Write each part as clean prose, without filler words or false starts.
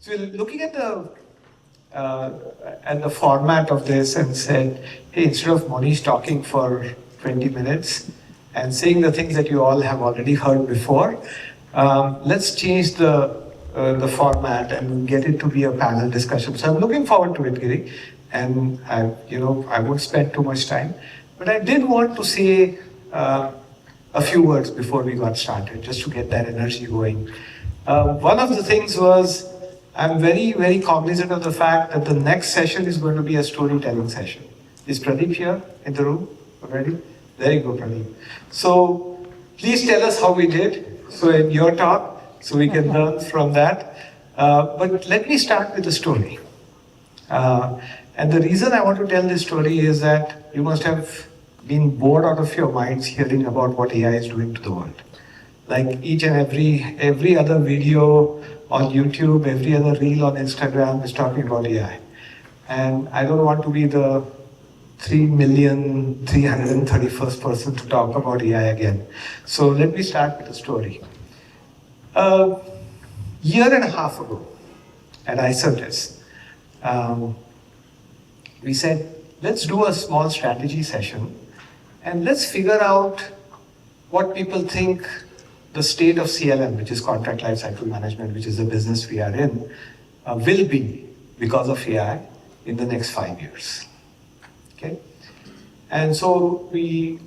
So we're looking at the format of this and said, hey, instead of Monish talking for 20 minutes and saying the things that you all have already heard before, let's change the format and get it to be a panel discussion. So I'm looking forward to it, Giri, and I won't spend too much time, but I did want to say a few words before we got started, just to get that energy going. One of the things was, I'm very, very cognizant of the fact that the next session is going to be a storytelling session. Is Pradeep here in the room already? Very good, Pradeep. So please tell us how we did. So in your talk, so we can learn from that. But let me start with the story. And the reason I want to tell this story is that you must have been bored out of your minds hearing about what AI is doing to the world. Like each and every other video on YouTube, every other reel on Instagram is talking about AI. And I don't want to be the 3,331st person to talk about AI again. So let me start with a story. A year and a half ago at iCertis, we said, let's do a small strategy session and let's figure out what people think the state of CLM, which is contract lifecycle management, which is the business we are in, will be because of AI in the next 5 years. Okay, and so we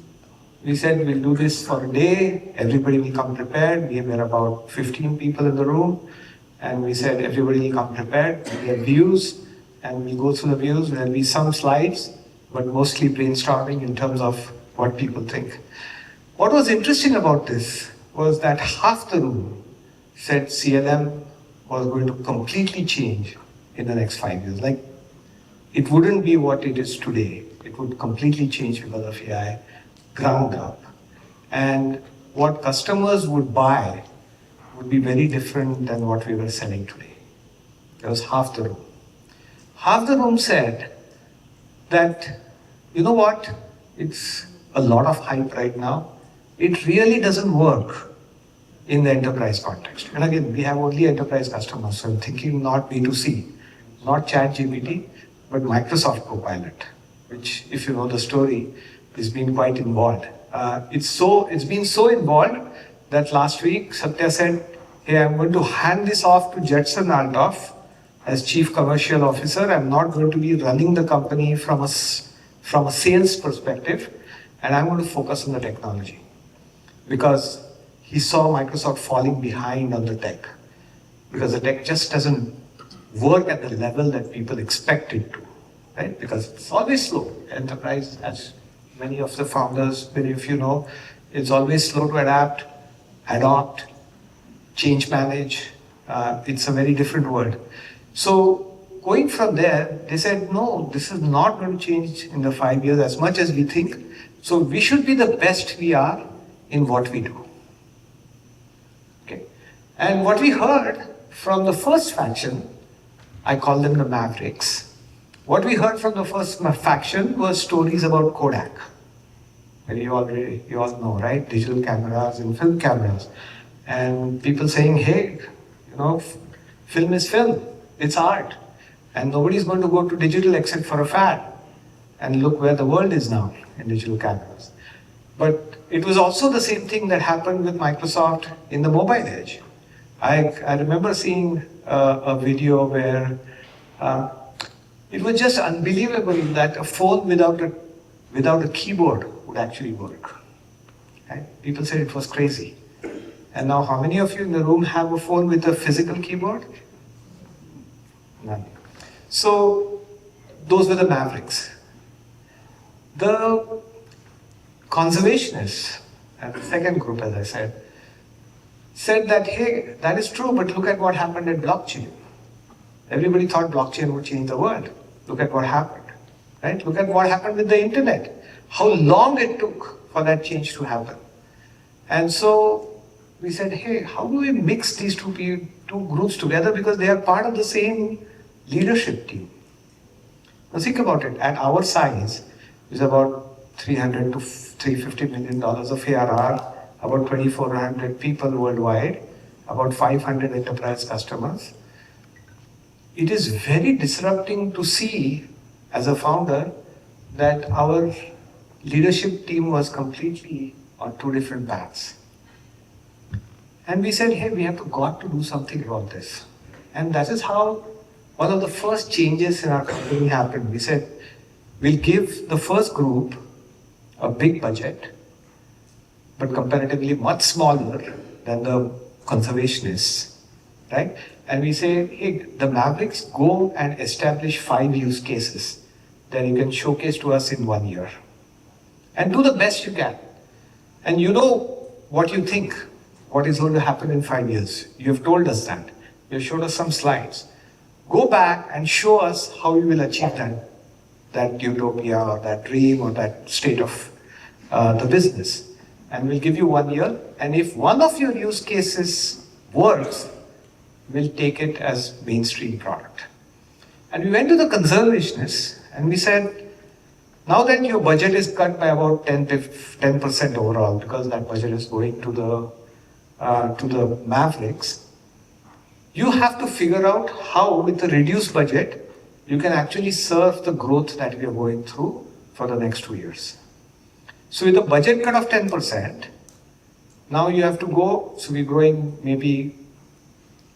said we'll do this for a day. Everybody will come prepared. We were about 15 people in the room, and we said everybody will come prepared. We have views, and we'll go through the views. There'll be some slides, but mostly brainstorming in terms of what people think. What was interesting about this was that half the room said CLM was going to completely change in the next 5 years. Like, it wouldn't be what it is today. It would completely change because of AI, ground up. And what customers would buy would be very different than what we were selling today. That was half the room. Half the room said that, you know what, it's a lot of hype right now. It really doesn't work in the enterprise context. And again, we have only enterprise customers, so I'm thinking not B2C, not ChatGPT, but Microsoft Copilot, which, if you know the story, has been quite involved. It's been so involved that last week Satya said, hey, I'm going to hand this off to Judson Althoff as Chief Commercial Officer. I'm not going to be running the company from a sales perspective, and I'm going to focus on the technology. Because he saw Microsoft falling behind on the tech, because the tech just doesn't work at the level that people expect it to, right? Because it's always slow. Enterprise, as many of the founders, many of you know, it's always slow to adapt, adopt, change manage. It's a very different world. So going from there, they said, no, this is not going to change in the 5 years as much as we think. So we should be the best we are in what we do. Okay. And what we heard from the first faction, I call them the Mavericks. What we heard from the first faction was stories about Kodak. And you all know, right? Digital cameras and film cameras. And people saying, hey, film is film. It's art. And nobody's going to go to digital except for a fad. And look where the world is now in digital cameras. But it was also the same thing that happened with Microsoft in the mobile age. I remember seeing a video where it was just unbelievable that a phone without a keyboard would actually work. Right? People said it was crazy. And now how many of you in the room have a phone with a physical keyboard? None. So those were the Mavericks. The conservationists, and the second group, as I said that, hey, that is true, but look at what happened at blockchain. Everybody thought blockchain would change the world. Look at what happened, right? Look at what happened with the internet. How long it took for that change to happen. And so we said, hey, how do we mix these two groups together, because they are part of the same leadership team. Now think about it, at our size, it's about $300 to $350 million of ARR, about 2,400 people worldwide, about 500 enterprise customers. it is very disrupting to see as a founder that our leadership team was completely on two different paths. And we said, hey, we have got to do something about this. And that is how one of the first changes in our company happened. We said, we'll give the first group a big budget, but comparatively much smaller than the conservationists, right? And we say, hey, the Mavericks, go and establish 5 use cases that you can showcase to us in 1 year. And do the best you can. And you know what you think, what is going to happen in 5 years. You have told us that. You have showed us some slides. Go back and show us how you will achieve that utopia or that dream or that state of the business. And we'll give you 1 year. And if one of your use cases works, we'll take it as mainstream product. And we went to the conservationists and we said, now that your budget is cut by about 10% overall, because that budget is going to the Mavericks, you have to figure out how, with a reduced budget, you can actually serve the growth that we are going through for the next 2 years. So with a budget cut of 10%, now you have to go, so we're growing maybe,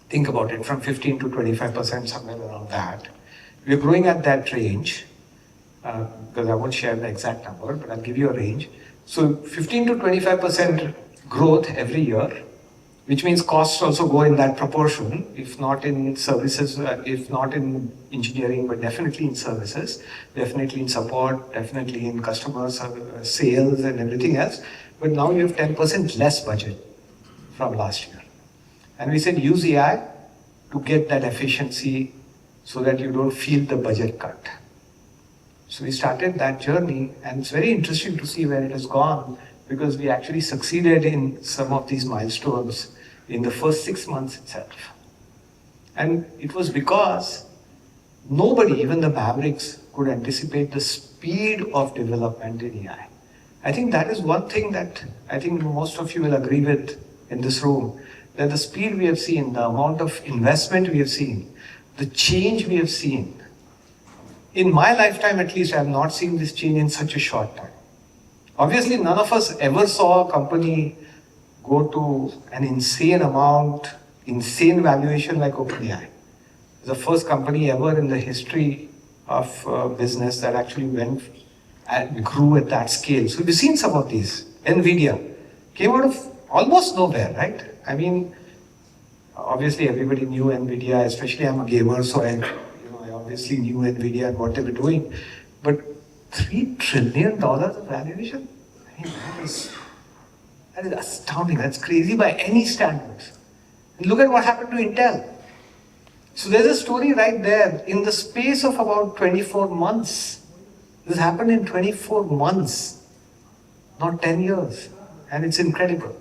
think about it, from 15 to 25%, somewhere around that. We're growing at that range, because I won't share the exact number, but I'll give you a range. So 15 to 25% growth every year, which means costs also go in that proportion, if not in services, if not in engineering, but definitely in services, definitely in support, definitely in customers, sales and everything else. But now you have 10% less budget from last year. And we said use AI to get that efficiency so that you don't feel the budget cut. So we started that journey, and it's very interesting to see where it has gone, because we actually succeeded in some of these milestones in the first 6 months itself. And it was because nobody, even the Mavericks, could anticipate the speed of development in AI. I think that is one thing that I think most of you will agree with in this room, that the speed we have seen, the amount of investment we have seen, the change we have seen. In my lifetime, at least, I have not seen this change in such a short time. Obviously, none of us ever saw a company go to an insane amount, insane valuation like OpenAI. It's the first company ever in the history of business that actually went and grew at that scale. So we've seen some of these. NVIDIA came out of almost nowhere, right? I mean, obviously everybody knew NVIDIA, especially I'm a gamer, so I obviously knew NVIDIA and what they were doing. But $3 trillion of valuation? I mean, that is astounding. That's crazy by any standards. And look at what happened to Intel. So there's a story right there. In the space of about 24 months, this happened in 24 months, not 10 years. And it's incredible.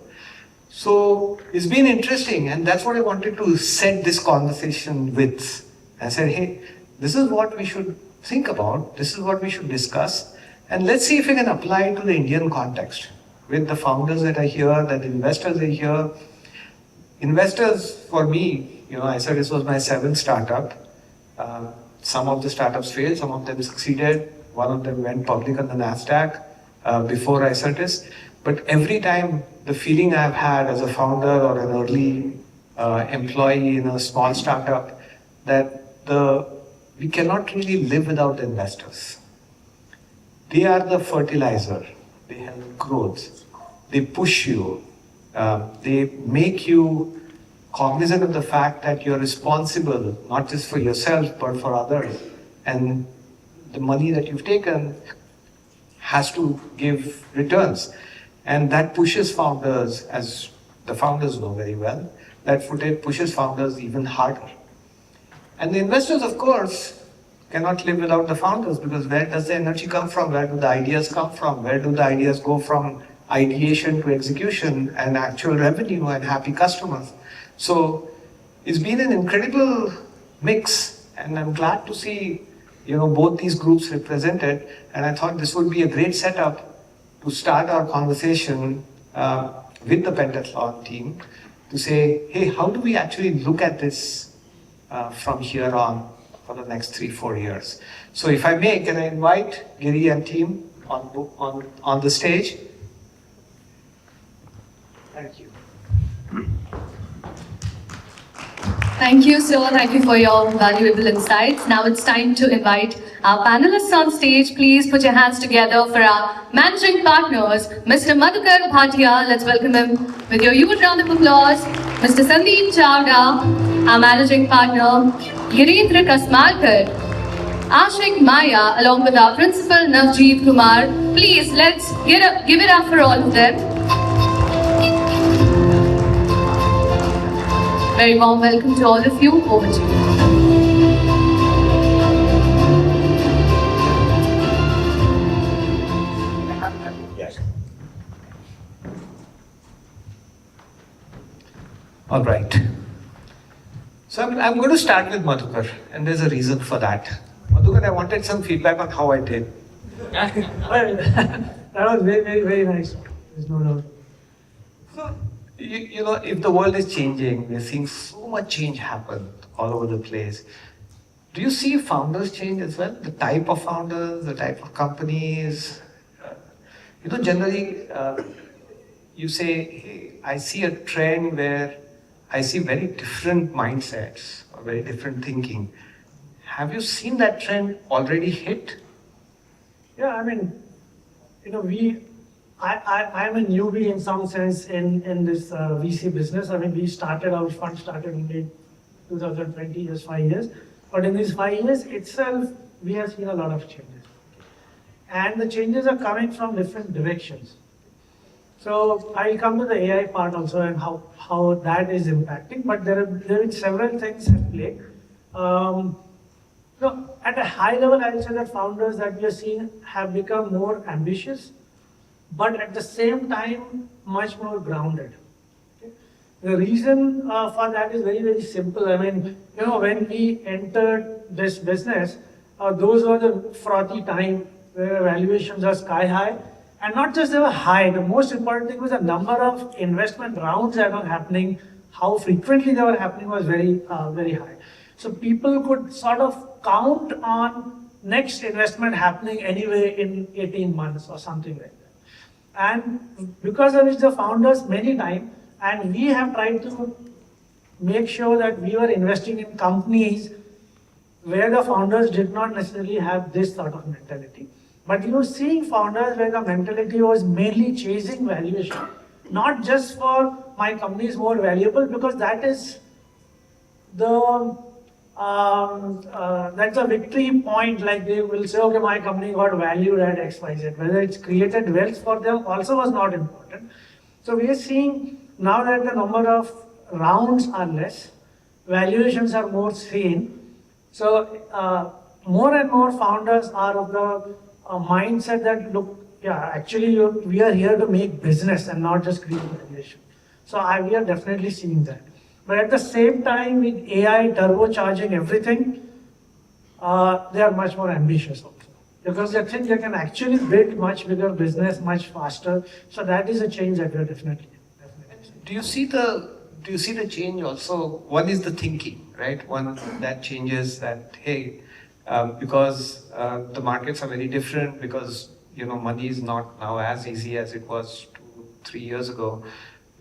So it's been interesting, and that's what I wanted to set this conversation with. I said, hey, this is what we should think about, this is what we should discuss, and let's see if we can apply it to the Indian context with the founders that are here, that the investors are here. Investors, for me, iCertis was my 7th startup. Some of the startups failed, some of them succeeded. One of them went public on the NASDAQ before iCertis. But every time, the feeling I've had as a founder or an early employee in a small startup, that we cannot really live without the investors. They are the fertilizer. They help growth. They push you. They make you cognizant of the fact that you're responsible, not just for yourself, but for others. And the money that you've taken has to give returns. And that pushes founders, as the founders know very well, that pushes founders even harder. And the investors, of course, cannot live without the founders, because where does the energy come from? Where do the ideas come from? Where do the ideas go from ideation to execution and actual revenue and happy customers? So it's been an incredible mix, and I'm glad to see both these groups represented. And I thought this would be a great setup to start our conversation with the Pentathlon team to say, hey, how do we actually look at this from here on for the next 3-4 years. So if I may, can I invite Giri and team on the stage? Thank you. Thank you, sir. Thank you for your valuable insights. Now it's time to invite our panelists on stage. Please put your hands together for our managing partners, Mr. Madhukar Bhatia. Let's welcome him with your huge round of applause. Mr. Sandeep Chawda, our managing partner, Girendra Kasmalkar, Ashik Maya, along with our principal Navjeet Kumar. Please, let's give it up for all of them. Very warm welcome to all of you. Over to you. Yes. All right. So I'm going to start with Madhukar, and there's a reason for that. Madhukar, I wanted some feedback on how I did. Well, that was very, very, very nice. There's no doubt. So, you know, if the world is changing, we're seeing so much change happen all over the place. Do you see founders change as well? The type of founders, the type of companies? You know, generally, you say, hey, I see a trend where I see very different mindsets or very different thinking. Have you seen that trend already hit? Yeah, I mean, you know, I'm a newbie in some sense in this VC business. I mean, our fund started in 2020, just 5 years. But in these 5 years itself, we have seen a lot of changes. And the changes are coming from different directions. So I'll come to the AI part also and how that is impacting. But there have been several things at play. At a high level, I'll say that founders that we are seeing have become more ambitious, but at the same time, much more grounded. Okay? The reason for that is very, very simple. I mean, you know, when we entered this business, those were the frothy time where valuations are sky high. And not just they were high, the most important thing was the number of investment rounds that were happening, how frequently they were happening was very, very high. So people could sort of count on next investment happening anyway in 18 months or something like that. And because of which the founders many times, and we have tried to make sure that we were investing in companies where the founders did not necessarily have this sort of mentality. But you know, seeing founders where the mentality was mainly chasing valuation, not just for my company is more valuable, because that is that's a victory point. Like they will say, okay, my company got valued at XYZ. Whether it's created wealth for them also was not important. So we are seeing now that the number of rounds are less, valuations are more seen. So more and more founders are of the mindset that, look, yeah, actually we are here to make business and not just create valuation. So we are definitely seeing that. But at the same time, with AI turbocharging everything, they are much more ambitious also. Because they think they can actually build much bigger business much faster. So that is a change that we are definitely seeing. Do you see the change also? One is the thinking, right? One that changes that, hey, because the markets are very different, because you know money is not now as easy as it was 2-3 years ago.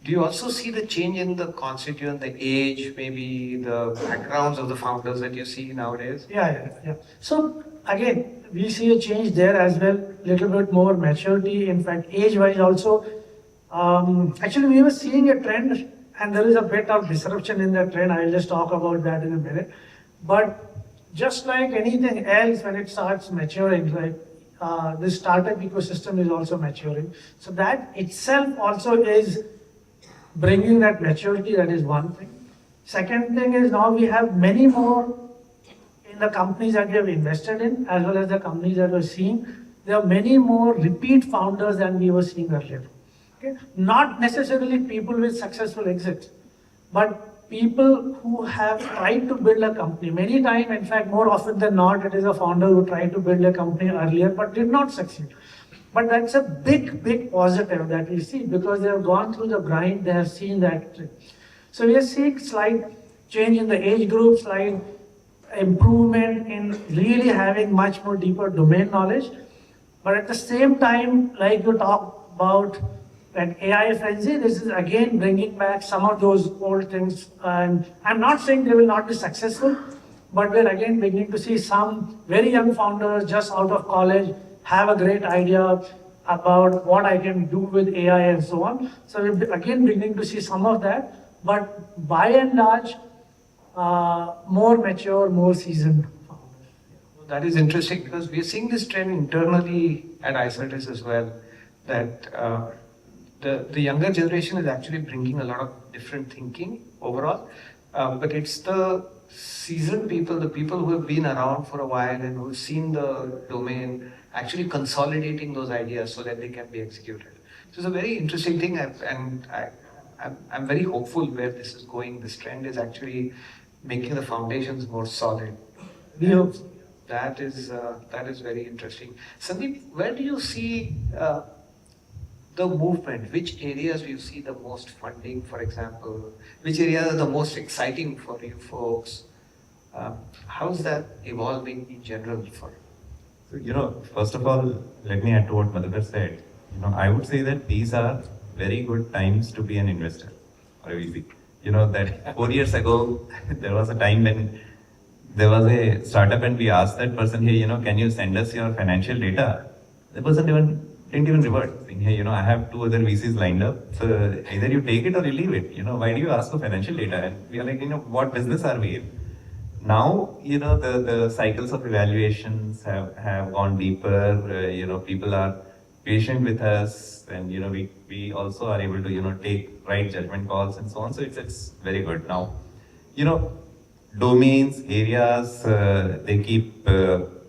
Do you also see the change in the constituent, the age, maybe the backgrounds of the founders that you see nowadays? Yeah. So again, we see a change there as well, little bit more maturity. In fact, age-wise also. Actually, we were seeing a trend, and there is a bit of disruption in that trend. I'll just talk about that in a minute. But just like anything else, when it starts maturing, like the startup ecosystem is also maturing. So that itself also is bringing that maturity. That is one thing. Second thing is now we have many more in the companies that we have invested in, as well as the companies that we're seeing. There are many more repeat founders than we were seeing earlier. Okay? Not necessarily people with successful exits, but people who have tried to build a company. Many times, in fact, more often than not, it is a founder who tried to build a company earlier but did not succeed. But that's a big, big positive that we see, because they have gone through the grind, they have seen that. So we are seeing slight change in the age groups, like improvement in really having much more deeper domain knowledge. But at the same time, like you talk about that AI frenzy, this is again bringing back some of those old things. And I'm not saying they will not be successful, but we're again beginning to see some very young founders just out of college have a great idea about what I can do with AI and so on. So we're again beginning to see some of that, but by and large, more mature, more seasoned founders. That is interesting because we are seeing this trend internally at iCertis as well, that the younger generation is actually bringing a lot of different thinking overall, but it's the seasoned people, the people who have been around for a while and who've seen the domain, actually consolidating those ideas so that they can be executed. So it's a very interesting thing, I'm very hopeful where this is going. This trend is actually making the foundations more solid. We hope so. That is very interesting. Sandeep, where do you see the movement? Which areas do you see the most funding, for example? Which areas are the most exciting for you folks? How's that evolving in general for you? So, first of all, let me add to what Madhukar said. I would say that these are very good times to be an investor or a VC. That 4 years ago, there was a time when there was a startup and we asked that person, hey, can you send us your financial data? The person didn't even revert, saying, hey, I have 2 other VCs lined up. So either you take it or you leave it. Why do you ask for financial data? And we are like, what business are we in? Now, the cycles of evaluations have gone deeper. People are patient with us, and we also are able to take right judgment calls and so on. So it's very good now. Domains, areas, they keep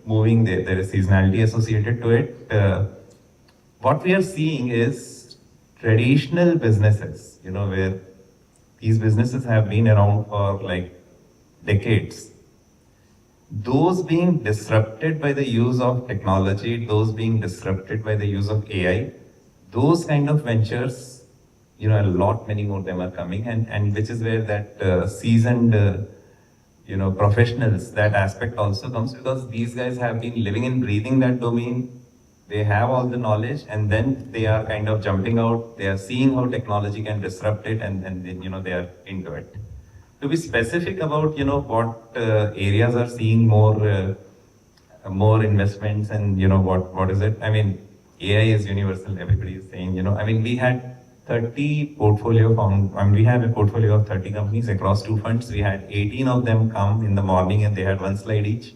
moving. There is seasonality associated to it. What we are seeing is traditional businesses, where these businesses have been around for like decades. Those being disrupted by the use of technology, those being disrupted by the use of AI, those kind of ventures, many more of them are coming, and which is where that seasoned, professionals, that aspect also comes, because these guys have been living and breathing that domain. They have all the knowledge, and then they are kind of jumping out. They are seeing how technology can disrupt it, and then they are into it. To be specific about what areas are seeing more investments, and what is it? I mean, AI is universal. Everybody is saying. We had 30 portfolio found. We have a portfolio of 30 companies across 2 funds. We had 18 of them come in the morning, and they had 1 slide each.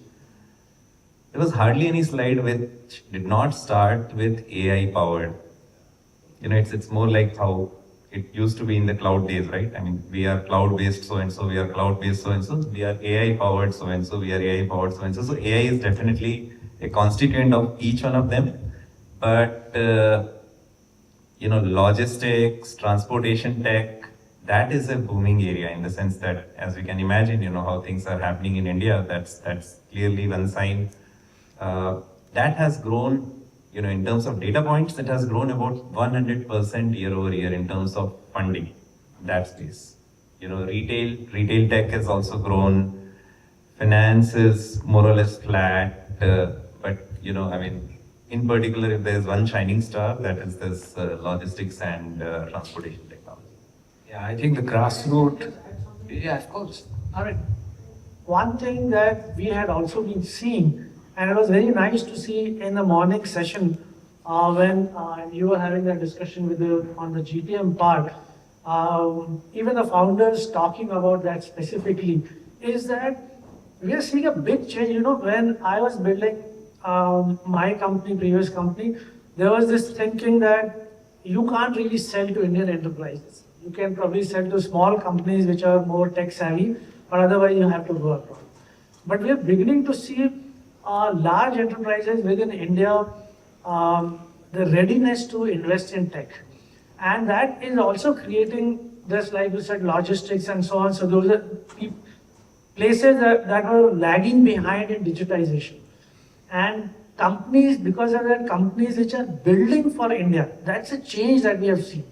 There was hardly any slide which did not start with AI powered. It's more like how it used to be in the cloud days, right? We are cloud-based so-and-so, we are cloud-based so-and-so, we are AI-powered so-and-so, we are AI-powered so-and-so. So AI is definitely a constituent of each one of them. But, logistics, transportation tech, that is a booming area in the sense that, as we can imagine, how things are happening in India, that's clearly one sign. That has grown, in terms of data points, that has grown about 100% year over year in terms of funding, that space. Retail tech has also grown. Finance is more or less flat, but, in particular, if there's one shining star, that is this logistics and transportation technology. Yeah, I think the grassroots, yeah, of course. One thing that we had also been seeing, and it was very nice to see in the morning session when you were having that discussion on the GTM part, even the founders talking about that specifically, is that we are seeing a big change. When I was building my company, previous company, there was this thinking that you can't really sell to Indian enterprises. You can probably sell to small companies which are more tech savvy, but otherwise you have to go abroad. But we are beginning to see large enterprises within India, the readiness to invest in tech. And that is also creating, just like you said, logistics and so on. So those are places that were lagging behind in digitization. And companies, because of that, companies which are building for India, that's a change that we have seen.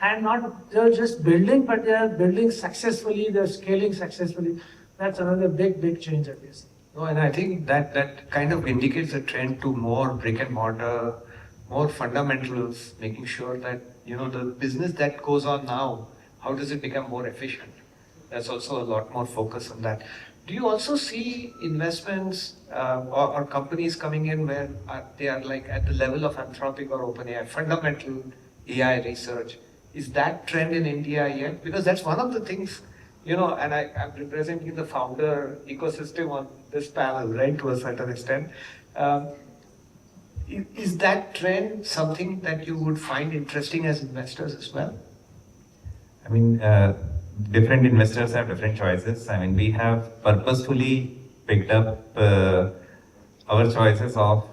And not they're just building, but they are building successfully, they're scaling successfully. That's another big change that we see. No, and I think that kind of indicates a trend to more brick and mortar, more fundamentals, making sure that, the business that goes on now, how does it become more efficient? There's also a lot more focus on that. Do you also see investments or companies coming in where they are like at the level of Anthropic or OpenAI, fundamental AI research? Is that trend in India yet? Because that's one of the things, and I'm representing the founder ecosystem on this panel, right, to a certain extent. Is that trend something that you would find interesting as investors as well? I mean, different investors have different choices. I mean, we have purposefully picked up our choices of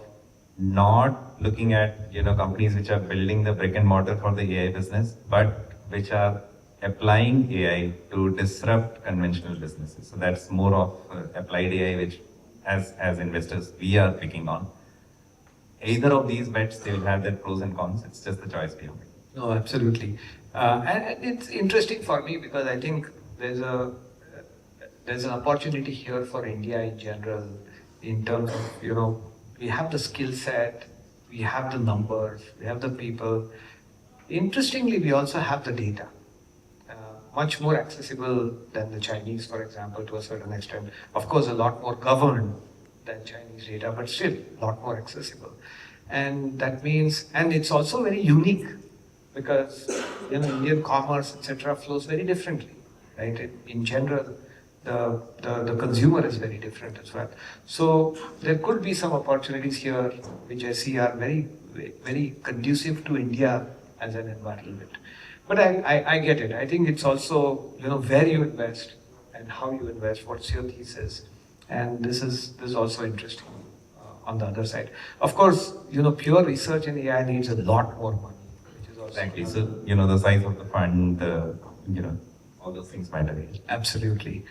not looking at companies which are building the brick and mortar for the AI business, but which are applying AI to disrupt conventional businesses. So that's more of applied AI, which as investors we are picking on. Either of these bets, they will have their pros and cons. It's just the choice we have. No, absolutely. And it's interesting for me because I think there's an opportunity here for India in general in terms of, we have the skill set, we have the numbers, we have the people. Interestingly, we also have the data. Much more accessible than the Chinese, for example, to a certain extent. Of course, a lot more governed than Chinese data, but still a lot more accessible. And that means, and it's also very unique because Indian commerce, etc., flows very differently, right? In general, the consumer is very different as well. So there could be some opportunities here, which I see are very, very conducive to India as an environment. But I get it. I think it's also, where you invest and how you invest, what's your thesis. And this is also interesting on the other side. Of course, pure research in AI needs a lot more money, which is also Exactly. So, the size of the fund, all those things matter. Absolutely.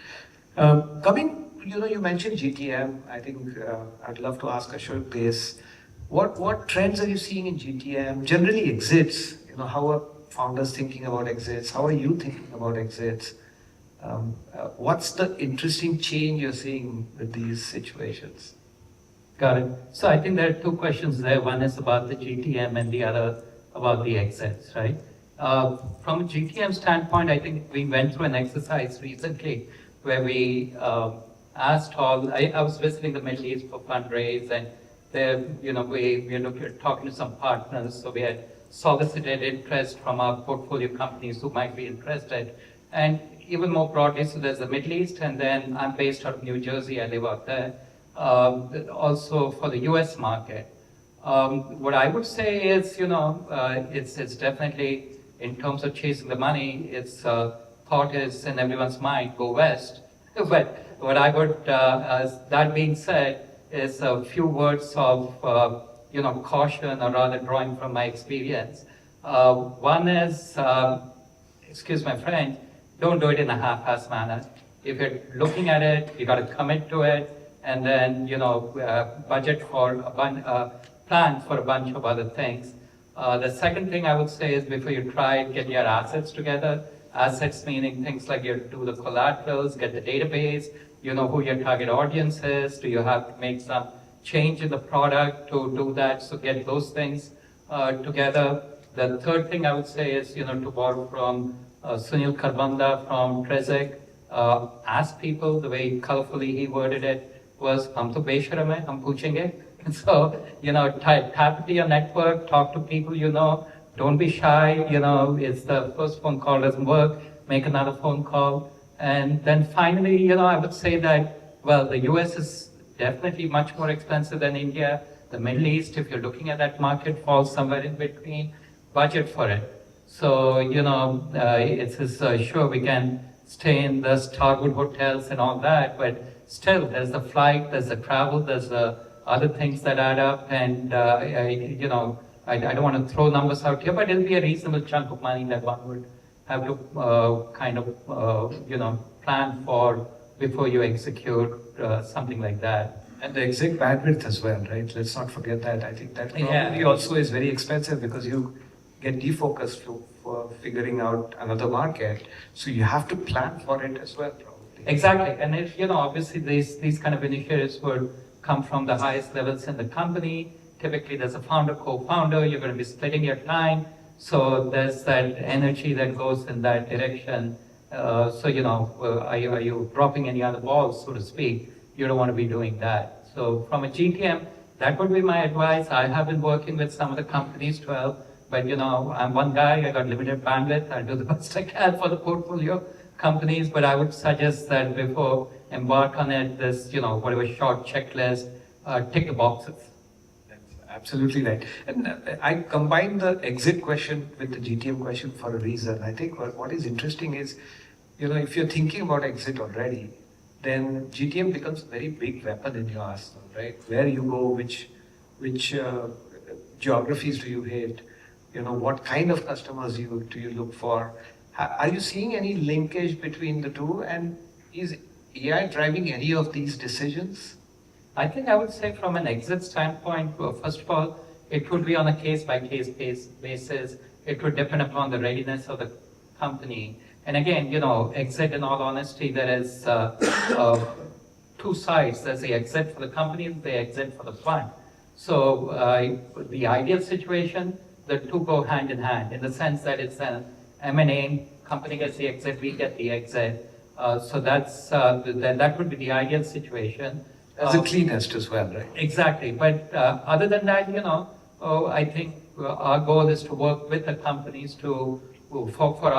You mentioned GTM. I think I'd love to ask Ashok this. What trends are you seeing in GTM? Generally exits, how are founders thinking about exits? How are you thinking about exits? What's the interesting change you're seeing with these situations? Got it. So I think there are two questions there. One is about the GTM and the other about the exits, right? From a GTM standpoint, I think we went through an exercise recently where we asked all, I was visiting the Middle East for fundraise, and there, we were talking to some partners, so we had solicited interest from our portfolio companies who might be interested. And even more broadly, so there's the Middle East, and then I'm based out of New Jersey, I live out there, also for the US market. What I would say is, it's definitely, in terms of chasing the money, it's thought is in everyone's mind, go west. But what I would, that being said, is a few words of caution, or rather drawing from my experience. One is, excuse my French, don't do it in a half-assed manner. If you're looking at it, you got to commit to it, and then budget for plan for a bunch of other things. The second thing I would say is before you try, get your assets together. Assets meaning things like you do the collaterals, get the database, you know who your target audience is, do you have to make some change in the product to do that, so get those things together. The third thing I would say is, to borrow from Sunil Karbanda from Trezec, ask people, the way colorfully he worded it was, hum to besharam hai, hum puchenge. So, tap into your network, talk to people don't be shy, it's the first phone call doesn't work, make another phone call. And then finally, I would say that, well, the US is definitely much more expensive than India. The Middle East, if you're looking at that market, falls somewhere in between. Budget for it. So, it's sure we can stay in the Starwood hotels and all that, but still, there's the flight, there's the travel, there's the other things that add up, and I don't want to throw numbers out here, but it'll be a reasonable chunk of money that one would have to plan for before you execute something like that. And the exec bandwidth as well, right? Let's not forget that. I think that probably also is very expensive because you get defocused for figuring out another market. So you have to plan for it as well, probably. Exactly. And if, obviously these kind of initiatives would come from the highest levels in the company. Typically there's a founder, co-founder, you're going to be splitting your time. So there's that energy that goes in that direction. Are you dropping any other balls, so to speak? You don't want to be doing that. So from a GTM, that would be my advice. I have been working with some of the companies to help, but I'm one guy, I got limited bandwidth. I'll do the best I can for the portfolio companies, but I would suggest that before embark on it, this, whatever short checklist, tick the boxes. Absolutely right. And I combine the exit question with the GTM question for a reason. I think what is interesting is, if you're thinking about exit already, then GTM becomes a very big weapon in your arsenal, right? Where you go, which geographies do you hit, what kind of customers do you look for? Are you seeing any linkage between the two? And is AI driving any of these decisions? I think I would say from an exit standpoint, first of all, it would be on a case-by-case basis. It would depend upon the readiness of the company. And again, exit, in all honesty, there is two sides. There's the exit for the company and the exit for the fund. So the ideal situation, the two go hand in hand in the sense that it's an M&A, company gets the exit, we get the exit. So that would be the ideal situation. As the cleanest as well, right? Exactly. But other than that, I think our goal is to work with the companies for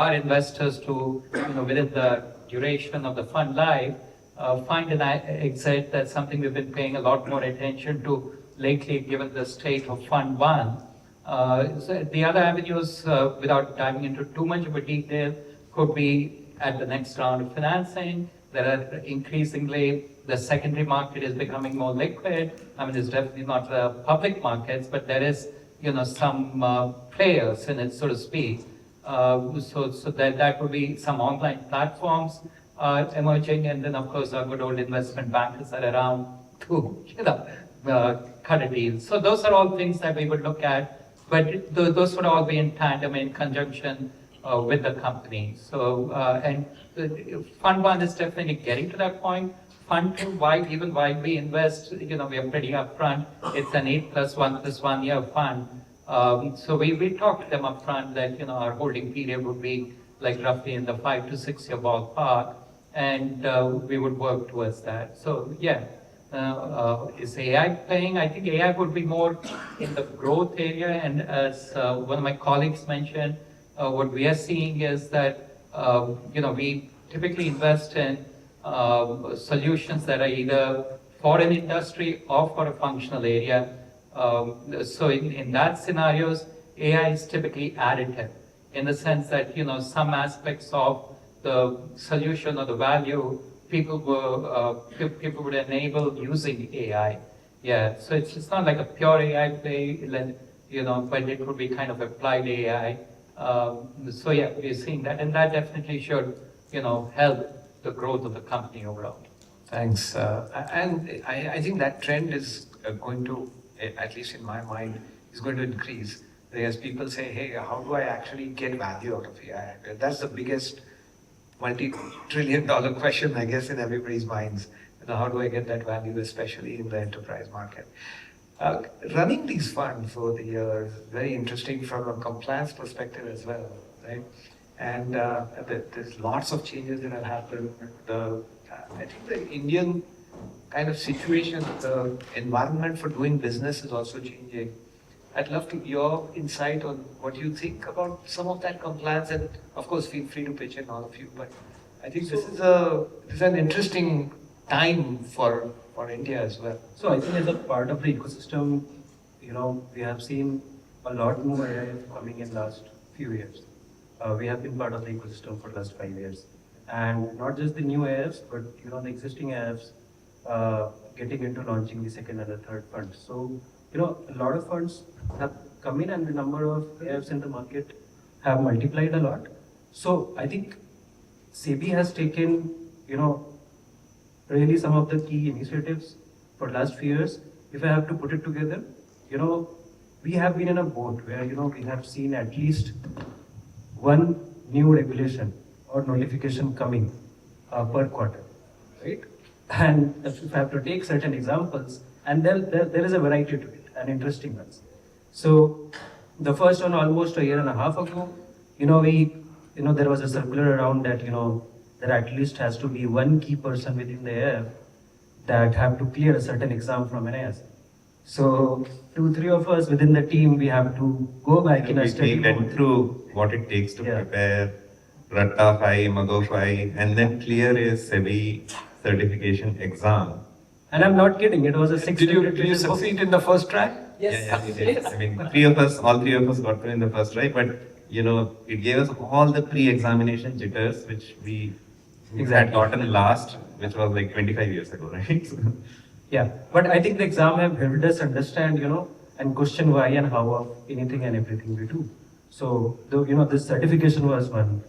our investors to, within the duration of the fund life, find an exit. That's something we've been paying a lot more attention to lately, given the state of Fund 1. So the other avenues, without diving into too much of a detail, could be at the next round of financing. There are increasingly, the secondary market is becoming more liquid. I mean, it's definitely not the public markets, but there is, some players in it, so to speak. So that would be some online platforms emerging, and then of course our good old investment bankers are around to, cut a deal. So those are all things that we would look at, but those would all be in tandem, in conjunction with the company. So, and Fund 1 is definitely getting to that point. Fund 2, even while we invest, we are pretty upfront. It's an 8+1+1 year fund. So we talk to them upfront that, our holding period would be like roughly in the 5 to 6 year ballpark, and we would work towards that. So yeah, is AI playing? I think AI would be more in the growth area, and as one of my colleagues mentioned, what we are seeing is that, we typically invest in solutions that are either for an industry or for a functional area. So in that scenarios, AI is typically additive in the sense that, some aspects of the solution or the value people would enable using AI. Yeah, so it's not like a pure AI play, but it would be kind of applied AI. So yeah, we're seeing that, and that definitely should, help the growth of the company overall. Thanks. And I think that trend is going to, at least in my mind, is going to increase. As people say, hey, how do I actually get value out of AI? That's the biggest multi-trillion-dollar question, I guess, in everybody's minds. How do I get that value, especially in the enterprise market? Running these funds over the years is very interesting from a compliance perspective as well, right? And there's lots of changes that have happened. I think the Indian kind of situation, the environment for doing business is also changing. I'd love to your insight on what you think about some of that compliance, and of course, feel free to pitch in, all of you. But I think this is an interesting time for India as well. So I think as a part of the ecosystem, we have seen a lot more AI coming in last few years. We have been part of the ecosystem for the last 5 years. And not just the new AIFs, but the existing AIFs getting into launching the second and the third funds. So, a lot of funds have come in and the number of AIFs in the market have multiplied a lot. So I think SEBI has taken, really some of the key initiatives for last few years. If I have to put it together, we have been in a boat where, we have seen at least one new regulation or notification coming per quarter, right? And if I have to take certain examples, and there is a variety to it, and interesting ones. So the first one, almost a year and a half ago, there was a circular around that, there at least has to be one key person within the app that have to clear a certain exam from NIS. So 2-3 of us within the team, we have to go back in a study We went mode. through what it takes to Yeah. prepare Rattafy, Magofy, and then clear a SEBI certification exam. And I'm not kidding, it was a 6 Did you succeed in the first try? Yeah, we did. I mean, all three of us got through in the first try, but it gave us all the pre-examination jitters, which we had gotten last, which was like 25 years ago, right? Yeah, but I think the exam have helped us understand, and question why and how of anything and everything we do. So, this certification was one.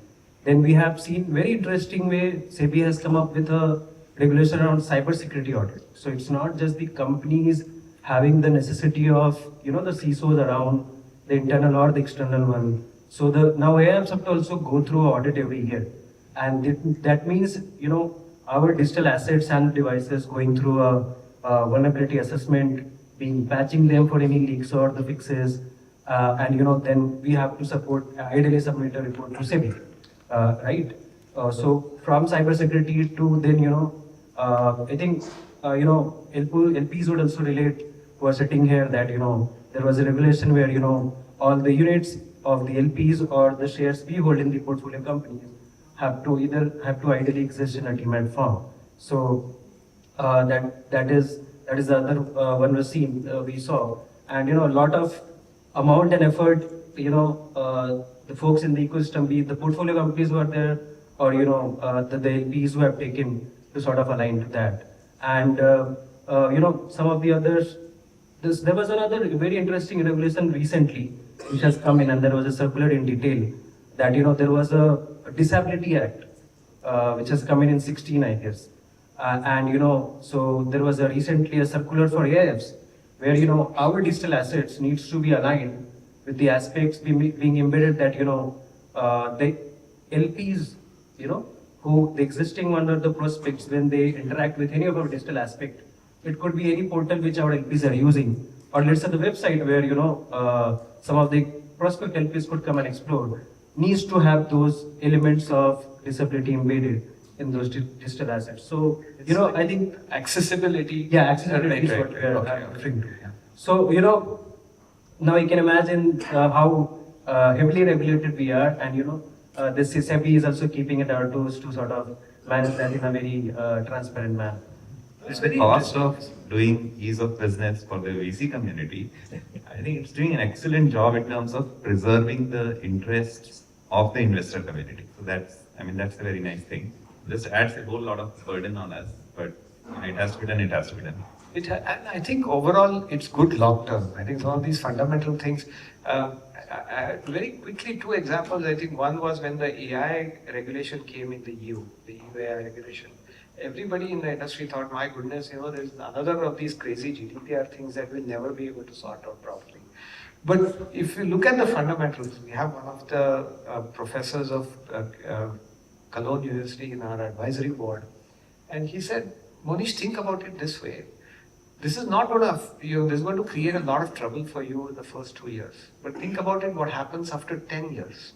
Then we have seen very interesting way SEBI has come up with a regulation around cybersecurity audit. So it's not just the companies having the necessity of, the CISOs around the internal or the external one. So now AIMs have to also go through audit every year. And that means, our digital assets and devices going through a vulnerability assessment, patching them for any leaks or the fixes, and then we have to ideally submit a report to SEBI, right? So from cybersecurity to then, I think, LPs would also relate who are sitting here that, there was a regulation where, all the units of the LPs or the shares we hold in the portfolio companies have to ideally exist in a demat form. So that is the other one we saw, and a lot of amount and effort, the folks in the ecosystem, be it the portfolio companies who are there, or the LPs who have taken to sort of align to that. And some of the others, there was another very interesting regulation recently which has come in, and there was a circular in detail that there was a Disability Act which has come in 16, I guess. And so there was recently a circular for AIFs where our digital assets needs to be aligned with the aspects being embedded that the LPs who the existing under the prospects when they interact with any of our digital aspect, it could be any portal which our LPs are using, or let's say the website where some of the prospect LPs could come and explore, needs to have those elements of disability embedded in those digital assets. So, I think Accessibility. yeah, accessibility is what we are referring to. So, now you can imagine how heavily regulated we are, and this SEBI is also keeping it our toes to sort of manage that in a very transparent manner. It's the cost of doing ease of business for the VC community. I think it's doing an excellent job in terms of preserving the interests of the investor community. So that's a very nice thing. Just adds a whole lot of burden on us, but it has to be done, And I think overall it's good long term. I think some of these fundamental things, very quickly, 2 examples. I think one was when the AI regulation came in the EU AI regulation. Everybody in the industry thought, my goodness, there's another of these crazy GDPR things that we'll never be able to sort out properly. But if you look at the fundamentals, we have one of the professors of Cologne University in our advisory board, and he said, Monish, think about it this way. This is not going to, this is going to create a lot of trouble for you in the first 2 years. But think about it, what happens after 10 years.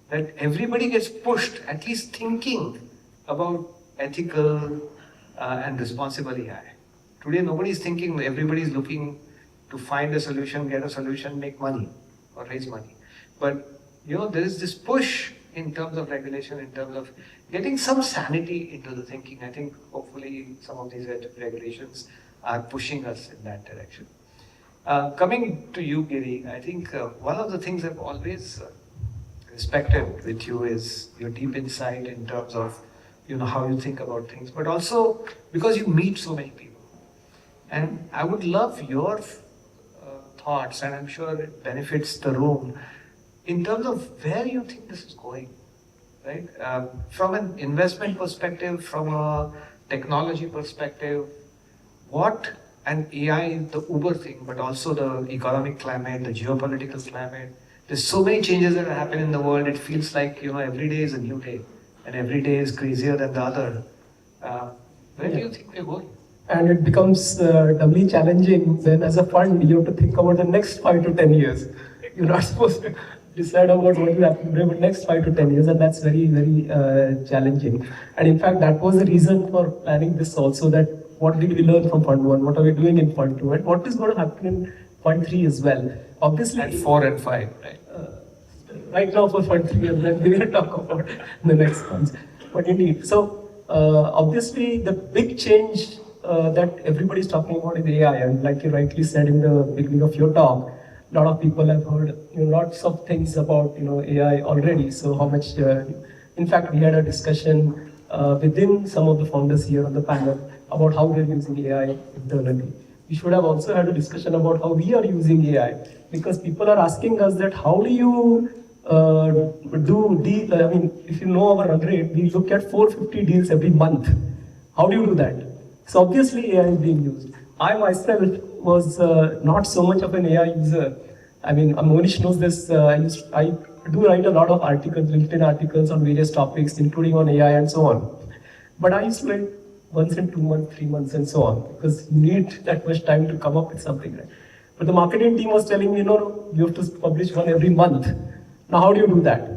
That everybody gets pushed, at least thinking about ethical and responsible AI. Today, nobody is thinking, everybody is looking to find a solution, get a solution, make money or raise money. But, there is this push in terms of regulation, in terms of getting some sanity into the thinking. I think hopefully some of these regulations are pushing us in that direction. Coming to you, Giri, I think one of the things I've always respected with you is your deep insight in terms of how you think about things, but also because you meet so many people. And I would love your thoughts, and I'm sure it benefits the room, in terms of where you think this is going, right? From an investment perspective, from a technology perspective, and AI is the uber thing, but also the economic climate, the geopolitical climate, There's so many changes that happen in the world. It feels like, every day is a new day, and every day is crazier than the other. Where do you think we're going? And it becomes doubly challenging when, as a fund, you have to think about the next 5 to 10 years. You're not supposed to decide about what will happen in the next 5 to 10 years, and that's very, very challenging. And in fact, that was the reason for planning this also, that what did we learn from Fund 1, what are we doing in Fund 2, and what is going to happen in Fund 3 as well. Obviously, And 4 and 5, right? right now for Fund 3, and then we will talk about the next ones. But indeed, so obviously the big change that everybody is talking about is AI, and like you rightly said in the beginning of your talk, a lot of people have heard lots of things about AI already. So how much? In fact, we had a discussion within some of the founders here on the panel about how they're using AI internally. We should have also had a discussion about how we are using AI, because people are asking us that how do you if you know our run rate, we look at 450 deals every month. How do you do that? So obviously AI is being used. I myself was not so much of an AI user. I mean, Monish knows this. I do write a lot of articles, LinkedIn articles on various topics, including on AI and so on. But I used to write once in 2 months, 3 months, and so on, because you need that much time to come up with something, right? But the marketing team was telling me, no, you have to publish one every month. Now, how do you do that?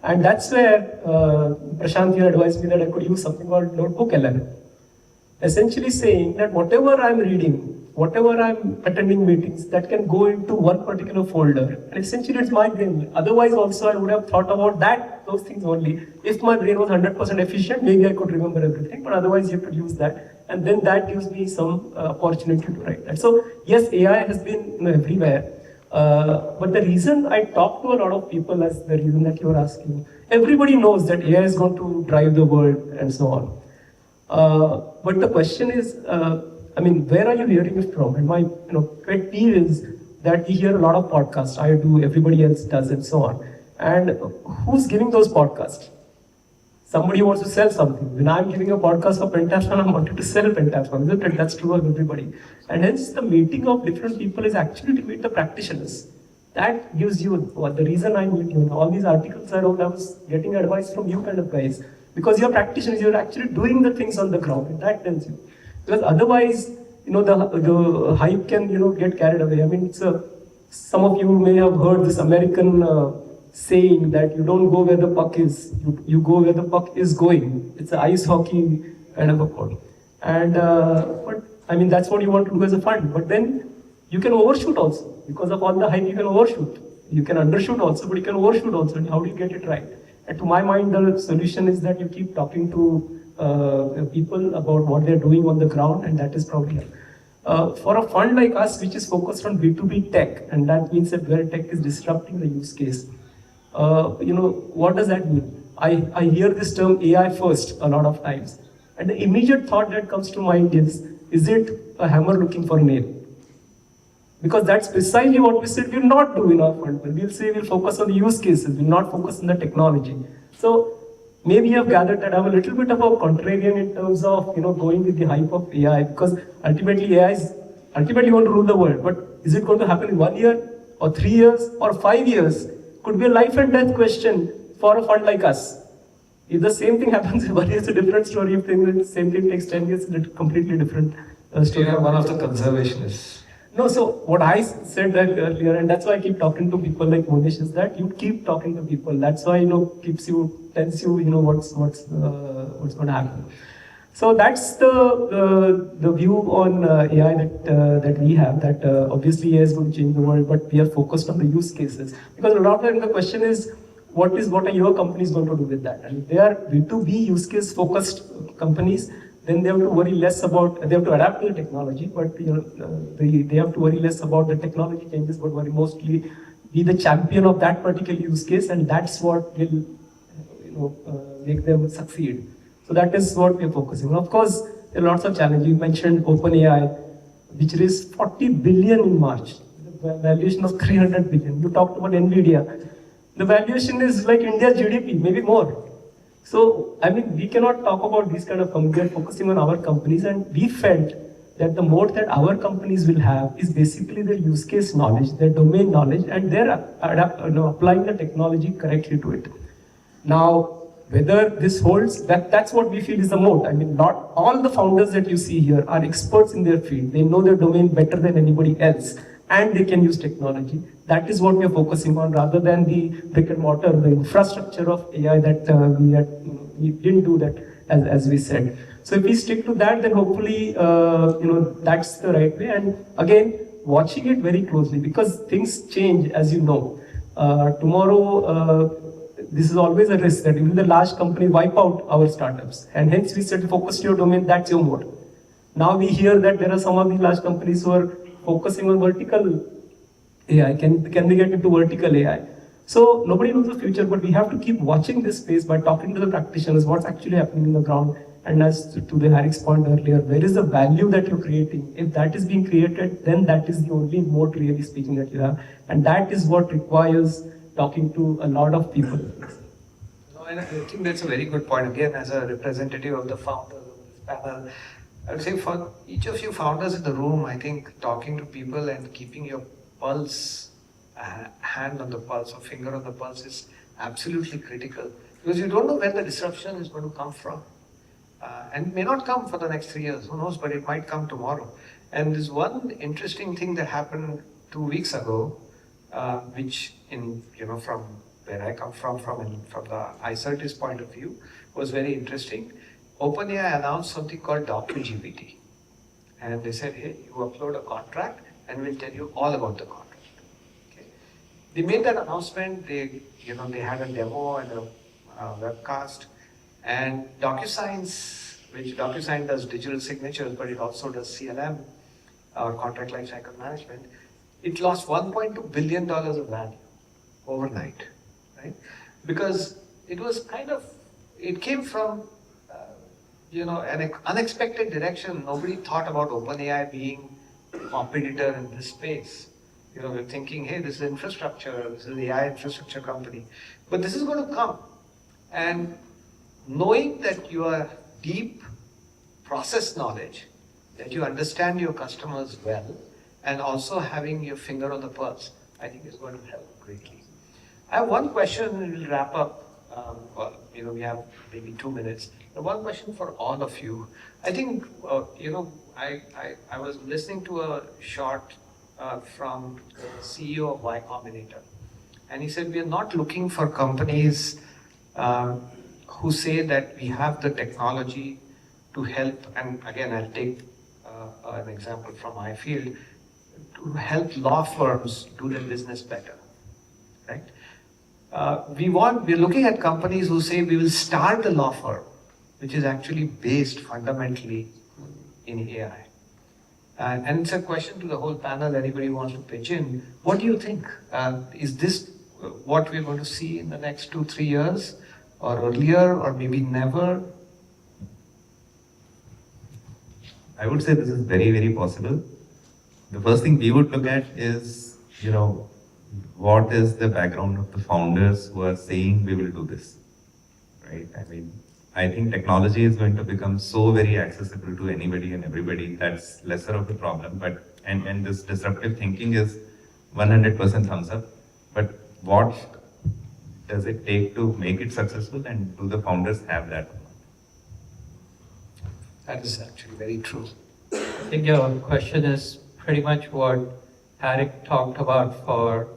And that's where Prashant here advised me that I could use something called Notebook LM. Essentially saying that whatever I'm reading, whatever I'm attending meetings, that can go into one particular folder. And essentially it's my brain. Otherwise also I would have thought about those things only. If my brain was 100% efficient, maybe I could remember everything, but otherwise you could use that. And then that gives me some opportunity to write that. So yes, AI has been everywhere. But the reason I talk to a lot of people, as the reason that you're asking, everybody knows that AI is going to drive the world and so on. But the question is, where are you hearing it from? And my pet peeve is that we hear a lot of podcasts. I do, everybody else does, and so on. And who's giving those podcasts? Somebody wants to sell something. When I'm giving a podcast for Pentathlon, I'm wanting to sell Pentathlon, isn't it? That's true of everybody. And hence, the meeting of different people is actually to meet the practitioners. That gives you the reason I meet you. All these articles I wrote, I was getting advice from you kind of guys. Because you're practitioners, you're actually doing the things on the ground, and that tells you. Because otherwise, the hype can, get carried away. I mean, some of you may have heard this American saying that you don't go where the puck is, you go where the puck is going. It's an ice hockey kind of a code. And, that's what you want to do as a fund. But then you can overshoot also. Because of all the hype, you can overshoot. You can undershoot also, but you can overshoot also. And how do you get it right? And to my mind, the solution is that you keep talking to people about what they're doing on the ground, and that is probably for a fund like us, which is focused on B2B tech, and that means that where tech is disrupting the use case. What does that mean? I hear this term AI first a lot of times, and the immediate thought that comes to mind is it a hammer looking for a nail? Because that's precisely what we said we'll not do in our fund. We'll say we'll focus on the use cases, we'll not focus on the technology. So maybe you have gathered that I'm a little bit of a contrarian in terms of going with the hype of AI, because ultimately AI is ultimately going to rule the world. But is it going to happen in 1 year or 3 years or 5 years? Could be a life and death question for a fund like us. If the same thing happens in 1 year, it's a different story. If the same thing takes 10 years, it's a completely different story. You're one of the conservationists. No, so what I said earlier, and that's why I keep talking to people like Monish, is that you keep talking to people. That's why tells you what's going to happen. So that's the view on AI that we have. That obviously AI is going to change the world, but we are focused on the use cases, because a lot of time the question is, what are your companies going to do with that? And if they are B2B use case focused companies, then they have to worry less about, they have to adapt to the technology, but they have to worry less about the technology changes, but worry mostly be the champion of that particular use case, and that's what will make them succeed. So that is what we are focusing on. Of course, there are lots of challenges. You mentioned OpenAI, which raised 40 billion in March, the valuation of 300 billion. You talked about NVIDIA. The valuation is like India's GDP, maybe more. So, we cannot talk about these kind of companies. We are focusing on our companies, and we felt that the moat that our companies will have is basically their use case knowledge, their domain knowledge, and they're applying the technology correctly to it. Now, whether this holds, that's what we feel is the moat. I mean, not all the founders that you see here are experts in their field. They know their domain better than anybody else, and they can use technology. That is what we are focusing on, rather than the brick and mortar, the infrastructure of AI that we didn't do that, as we said. So if we stick to that, then hopefully, that's the right way. And again, watching it very closely, because things change, as you know. Tomorrow, this is always a risk that even the large company wipe out our startups. And hence we said, focus to your domain, that's your mode. Now we hear that there are some of these large companies who are focusing on vertical AI. Can they get into vertical AI? So nobody knows the future, but we have to keep watching this space by talking to the practitioners, what's actually happening on the ground. And as to the Harik's point earlier, where is the value that you're creating? If that is being created, then that is the only moat, really speaking, that you have. And that is what requires talking to a lot of people. No, and I think that's a very good point. Again, as a representative of the founders of this panel, I would say for each of you founders in the room, I think talking to people and keeping your pulse, hand on the pulse or finger on the pulse is absolutely critical, because you don't know where the disruption is going to come from. And it may not come for the next 3 years, who knows, but it might come tomorrow. And there's one interesting thing that happened 2 weeks ago, which from where I come from the iCertis point of view, was very interesting. OpenAI announced something called DocuGPT. And they said, hey, you upload a contract and we'll tell you all about the contract. Okay. They made that announcement, they had a demo and a webcast. And DocuSign does digital signatures, but it also does CLM, or contract lifecycle management. It lost $1.2 billion of value overnight, right? Because it was it came from, an unexpected direction. Nobody thought about OpenAI being a competitor in this space. We're thinking, hey, this is infrastructure, this is the AI infrastructure company. But this is going to come. And knowing that you are deep process knowledge, that you understand your customers well, and also having your finger on the pulse, I think is going to help greatly. I have one question and we'll wrap up. We have maybe 2 minutes. The one question for all of you. I think, I was listening to a short from the CEO of Y Combinator. And he said, we are not looking for companies who say that we have the technology to help, and again, I'll take an example from my field, to help law firms do their business better, right? We're looking at companies who say we will start the law firm, which is actually based fundamentally in AI. And it's a question to the whole panel, anybody who wants to pitch in. What do you think? Is this what we're going to see in the next 2-3 years? Or earlier, or maybe never? I would say this is very, very possible. The first thing we would look at is, what is the background of the founders who are saying we will do this, right? I mean, I think technology is going to become so very accessible to anybody and everybody. That's lesser of the problem, and this disruptive thinking is 100% thumbs up. But what does it take to make it successful, and do the founders have that? That is actually very true. I think your question is pretty much what Harik talked about for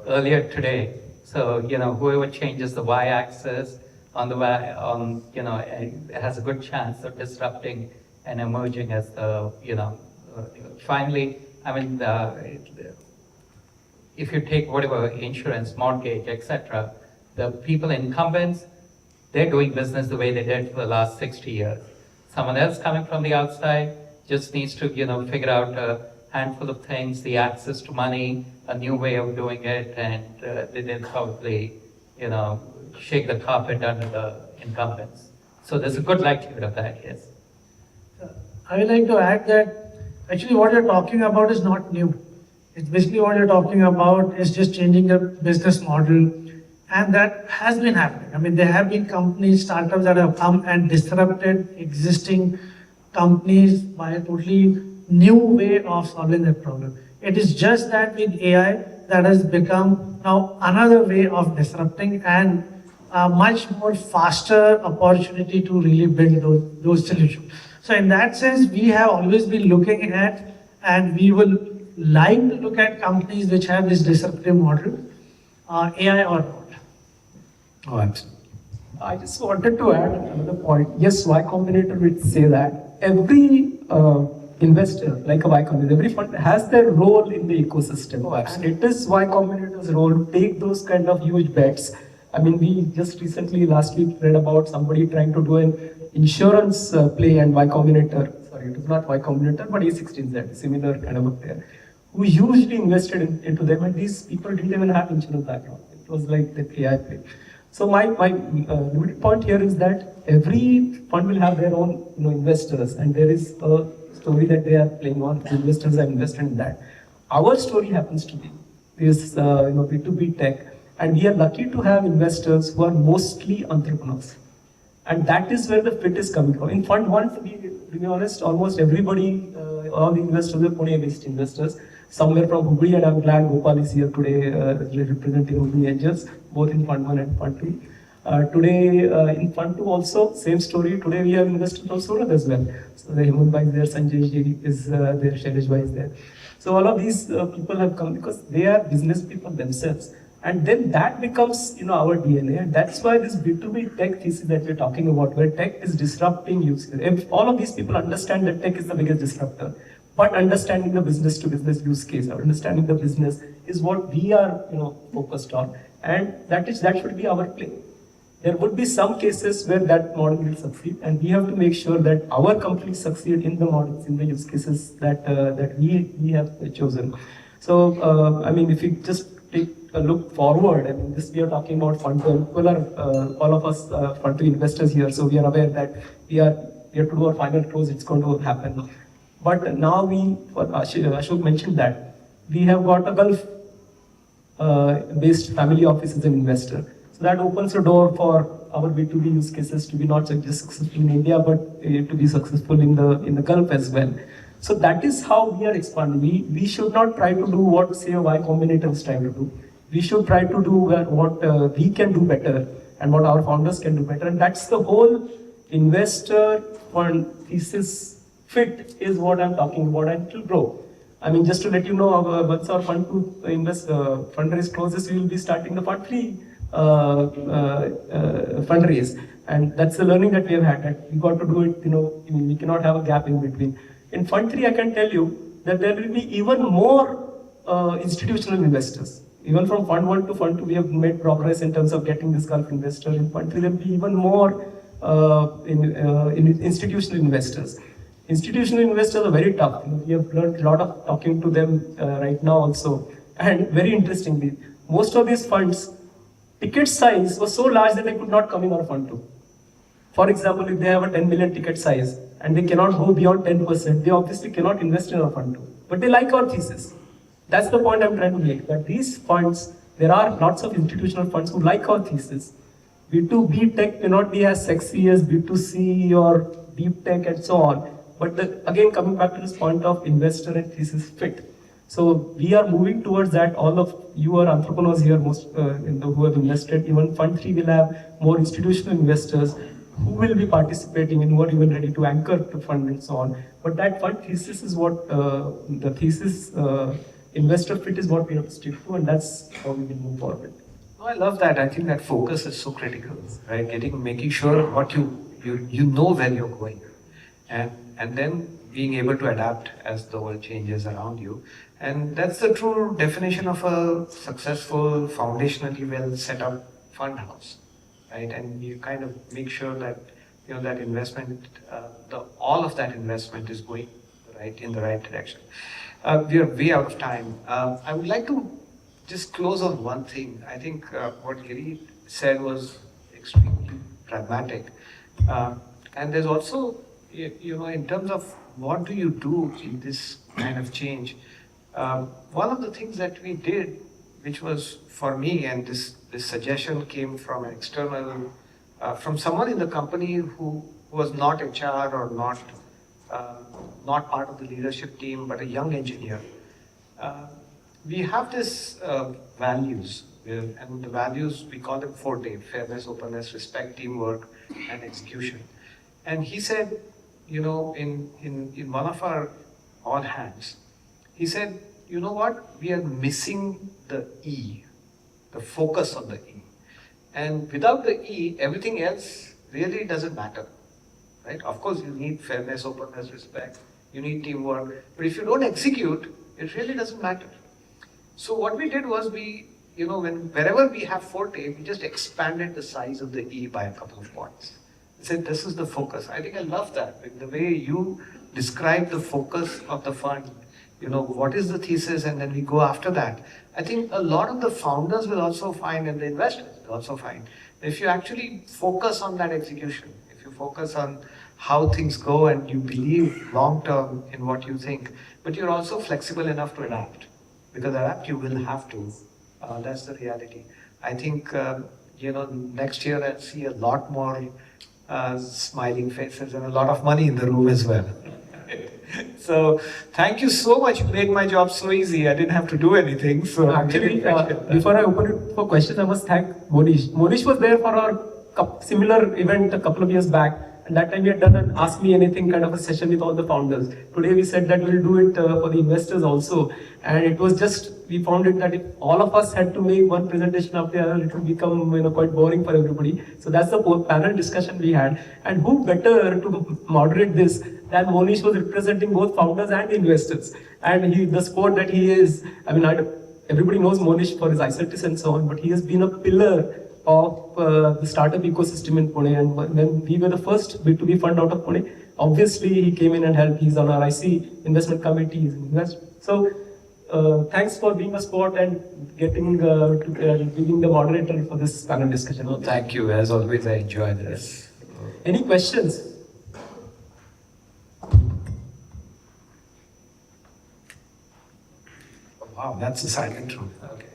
earlier today. So, whoever changes the y-axis on the it has a good chance of disrupting and emerging as the, finally, if you take whatever insurance, mortgage, etc., the people incumbents, they're doing business the way they did for the last 60 years. Someone else coming from the outside just needs to, figure out a handful of things, the access to money, a new way of doing it, and they then probably, shake the carpet under the incumbents. So there's a good likelihood of that, yes. I would like to add that actually what you're talking about is not new. It's basically what you're talking about is just changing the business model, and that has been happening. There have been companies, startups that have come and disrupted existing companies by a totally new way of solving that problem. It is just that with AI, that has become now another way of disrupting and a much more faster opportunity to really build those solutions. So in that sense, we have always been looking at, and we will like to look at companies which have this disruptive model, AI or not. Oh, absolutely. I just wanted to add another point. Yes, Y Combinator would say that every investor, like a Y Combinator, every fund has their role in the ecosystem. Oh, and it is Y Combinator's role to take those kind of huge bets. I mean, we just recently, last week, read about somebody trying to do an insurance play, and Y Combinator, sorry, it was not Y Combinator, but A16Z, similar kind of a player, who hugely invested into them, and these people didn't even have insurance background. It was like the AI play. So my limited point here is that every fund will have their own investors, and there is a story that they are playing on. The investors are invested in that. Our story happens to be this B2B tech, and we are lucky to have investors who are mostly entrepreneurs, and that is where the fit is coming from. In Fund 1, to be honest, almost everybody, all the investors are Pune-based investors, somewhere from Hubli, and I'm glad Gopal is here today representing Hubli Angels, both in Fund 1 and Fund 2. Today in Fund 2 also, same story. Today we have investors from Surat as well. So the Hemant Bhai is there, Sanjay Ji is there, Shailesh Bhai is there. So all of these people have come because they are business people themselves. And then that becomes our DNA. And that's why this B2B tech thesis that we're talking about, where tech is disrupting use case. If all of these people understand that tech is the biggest disruptor, but understanding the business to business use case, or understanding the business is what we are focused on. And that should be our play. There would be some cases where that model will succeed, and we have to make sure that our companies succeed in the models, in the use cases that we have chosen. So, I mean, if you just take a look forward, I mean, we are talking about Fund 2. People are, all of us Fund 2 investors here, so we are aware that we have to do our final close, it's going to happen. But now Ashok mentioned that, we have got a Gulf-based family office as an investor. So that opens the door for our B2B use cases to be not just successful in India, but to be successful in the Gulf as well. So that is how we are expanding. We should not try to do what, say, a Y Combinator is trying to do. We should try to do what we can do better and what our founders can do better. And that's the whole investor fund thesis fit is what I'm talking about, and it will grow. I mean, just to let you know, once our Fund 2 fundraise closes, we will be starting the Fund 3 fundraise. And that's the learning that we have had, that we got to do it, we cannot have a gap in between. In Fund 3, I can tell you that there will be even more institutional investors. Even from Fund 1 to Fund 2, we have made progress in terms of getting this Gulf investor. In Fund 3, there will be even more institutional investors. Institutional investors are very tough. We have learned a lot of talking to them right now also. And very interestingly, most of these funds, ticket size was so large that they could not come in our Fund 2. For example, if they have a 10 million ticket size and they cannot go beyond 10%, they obviously cannot invest in our Fund 2. But they like our thesis. That's the point I'm trying to make, that these funds, there are lots of institutional funds who like our thesis. B2B tech may not be as sexy as B2C or deep tech and so on. But again, coming back to this point of investor and thesis fit. So we are moving towards that. All of you are entrepreneurs here, most who have invested. Even Fund 3 will have more institutional investors who will be participating and who are even ready to anchor the fund and so on. But that fund thesis is what the thesis investor fit is what we have to stick to, and that's how we will move forward. No, I love that. I think that focus is so critical, right? Making sure what you know where you're going, and then being able to adapt as the world changes around you. And that's the true definition of a successful, foundationally well set up fund house, right? And you kind of make sure that that investment, all of that investment is going in the right direction. We are way out of time. I would like to just close on one thing. I think what Giri said was extremely pragmatic, and there's also, in terms of what do you do in this kind of change. One of the things that we did, which was for me, and this suggestion came from an external, from someone in the company who was not HR or not not part of the leadership team, but a young engineer. We have this values, and the values, we call them forte: fairness, openness, respect, teamwork, and execution. And he said, you know, in one of our all hands, he said, you know what, we are missing the E, the focus on the E. And without the E, everything else really doesn't matter, right? Of course, you need fairness, openness, respect, you need teamwork, but if you don't execute, it really doesn't matter. So what we did was wherever we have forte, we just expanded the size of the E by a couple of points. We said, this is the focus. I think I love that, the way you describe the focus of the fund. You know, what is the thesis, and then we go after that. I think a lot of the founders will also find, and the investors will also find, if you actually focus on that execution, if you focus on how things go and you believe long term in what you think, but you're also flexible enough to adapt, because adapt you will have to. That's the reality. I think, next year I'll see a lot more smiling faces and a lot of money in the room as well. So thank you so much. You made my job so easy. I didn't have to do anything. So Actually, before I open it for questions, I must thank Monish. Monish was there for our similar event a couple of years back. And that time we had done an Ask Me Anything kind of a session with all the founders. Today we said that we'll do it for the investors also. And it was just, we found it that if all of us had to make one presentation after the other, it would become quite boring for everybody. So that's the panel discussion we had. And who better to moderate this than Monish was representing both founders and investors. And the sport that he is, everybody knows Monish for his iCertis and so on, but he has been a pillar of the startup ecosystem in Pune. And when we were the first B2B fund out of Pune, obviously he came in and helped. He's on our IC investment committee. So thanks for being a sport and being the moderator for this panel discussion. No, thank you. As always, I enjoy this. Any questions? Wow, that's a silent room. Okay.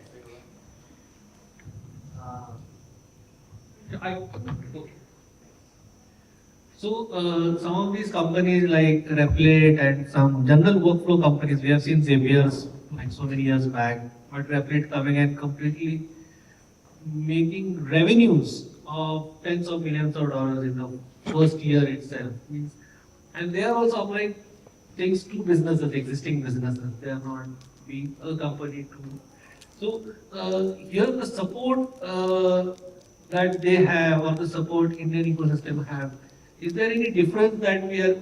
So some of these companies like Replit and some general workflow companies, we have seen Xavier's like so many years back, but Replit coming and completely making revenues of tens of millions of dollars in the first year itself. And they are also applying things to businesses, existing businesses. They are not being a company to. So here the support that they have, or the support Indian ecosystem have, is there any difference that we are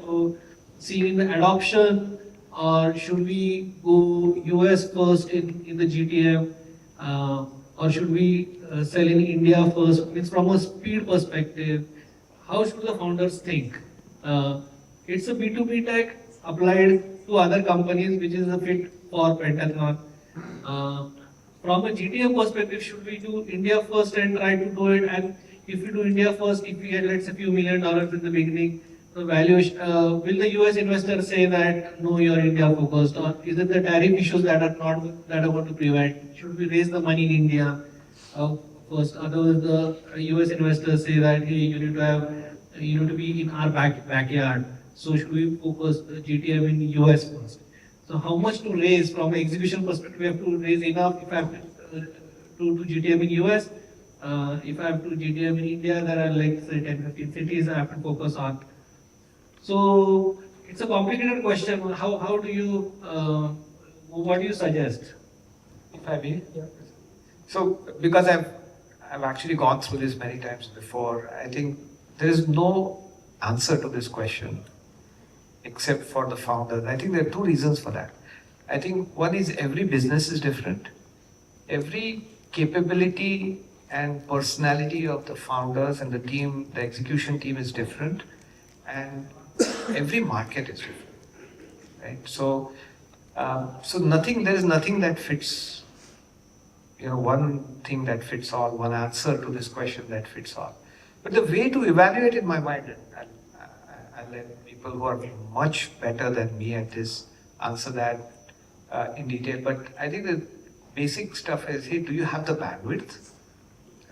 seeing in the adoption, or should we go US first in the GTM, or should we sell in India first? It's from a speed perspective. How should the founders think? It's a B2B tech applied to other companies, which is a fit for Pentathlon. From a GTM perspective, should we do India first and try to do it? And if we do India first, if we get let's say a few $1 million in the beginning, the valuation, will the US investor say that no, you're India focused, or is it the tariff issues that are going to prevent? Should we raise the money in India first? Otherwise, the US investors say that hey, you need to be in our backyard. So should we focus GTM in US first? So how much to raise from an execution perspective? We have to raise enough if I have to do GTM in US. If I have to GTM in India, there are like say 10-15 cities I have to focus on. So it's a complicated question. How do you, what do you suggest? If I may? Yeah. So because I've actually gone through this many times before, I think there is no answer to this question except for the founders. I think there are two reasons for that. I think one is every business is different. Every capability and personality of the founders and the team, the execution team is different, and every market is different, right? So, there is nothing that fits, one thing that fits all, one answer to this question that fits all. But the way to evaluate in my mind, I'll let people who are much better than me at this answer that in detail. But I think the basic stuff is, hey, do you have the bandwidth?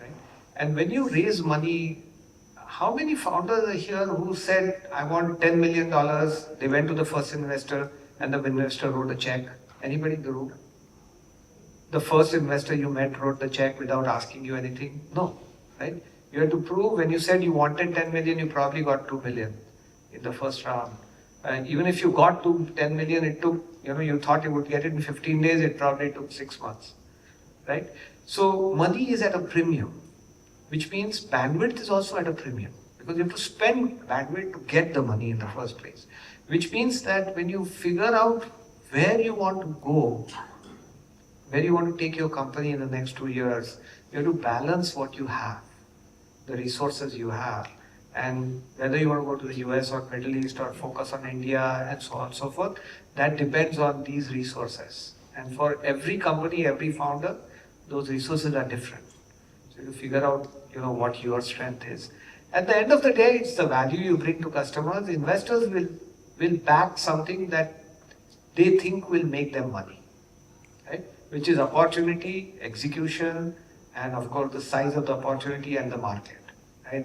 Right? And when you raise money, how many founders are here who said, I want $10 million, they went to the first investor and the investor wrote a check? Anybody in the room? The first investor you met wrote the check without asking you anything? No, right? You had to prove when you said you wanted 10 million, you probably got 2 million in the first round. And even if you got to 10 million, it took, you thought you would get it in 15 days, it probably took 6 months, right? So money is at a premium, which means bandwidth is also at a premium because you have to spend bandwidth to get the money in the first place, which means that when you figure out where you want to go, where you want to take your company in the next 2 years, you have to balance what you have, the resources you have, and whether you want to go to the US or Middle East or focus on India and so on and so forth, that depends on these resources. And for every company, every founder, those resources are different. So you figure out, what your strength is. At the end of the day, it's the value you bring to customers. Investors will back something that they think will make them money, right? Which is opportunity, execution, and of course the size of the opportunity and the market, right?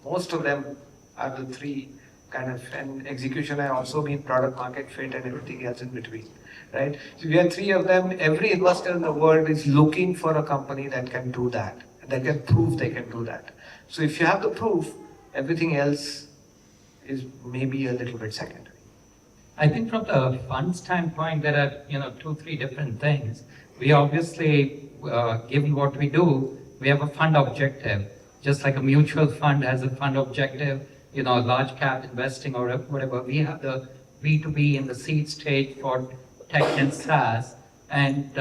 Most of them are the three kind of, and execution I also mean product market fit and everything else in between, right? So we have three of them. Every investor in the world is looking for a company that can do that, that can prove they can do that. So if you have the proof, everything else is maybe a little bit secondary. I think from the fund standpoint, there are 2-3 different things. We obviously, given what we do, we have a fund objective. Just like a mutual fund has a fund objective, large cap investing or whatever. We have the B2B in the seed stage for tech and SaaS. And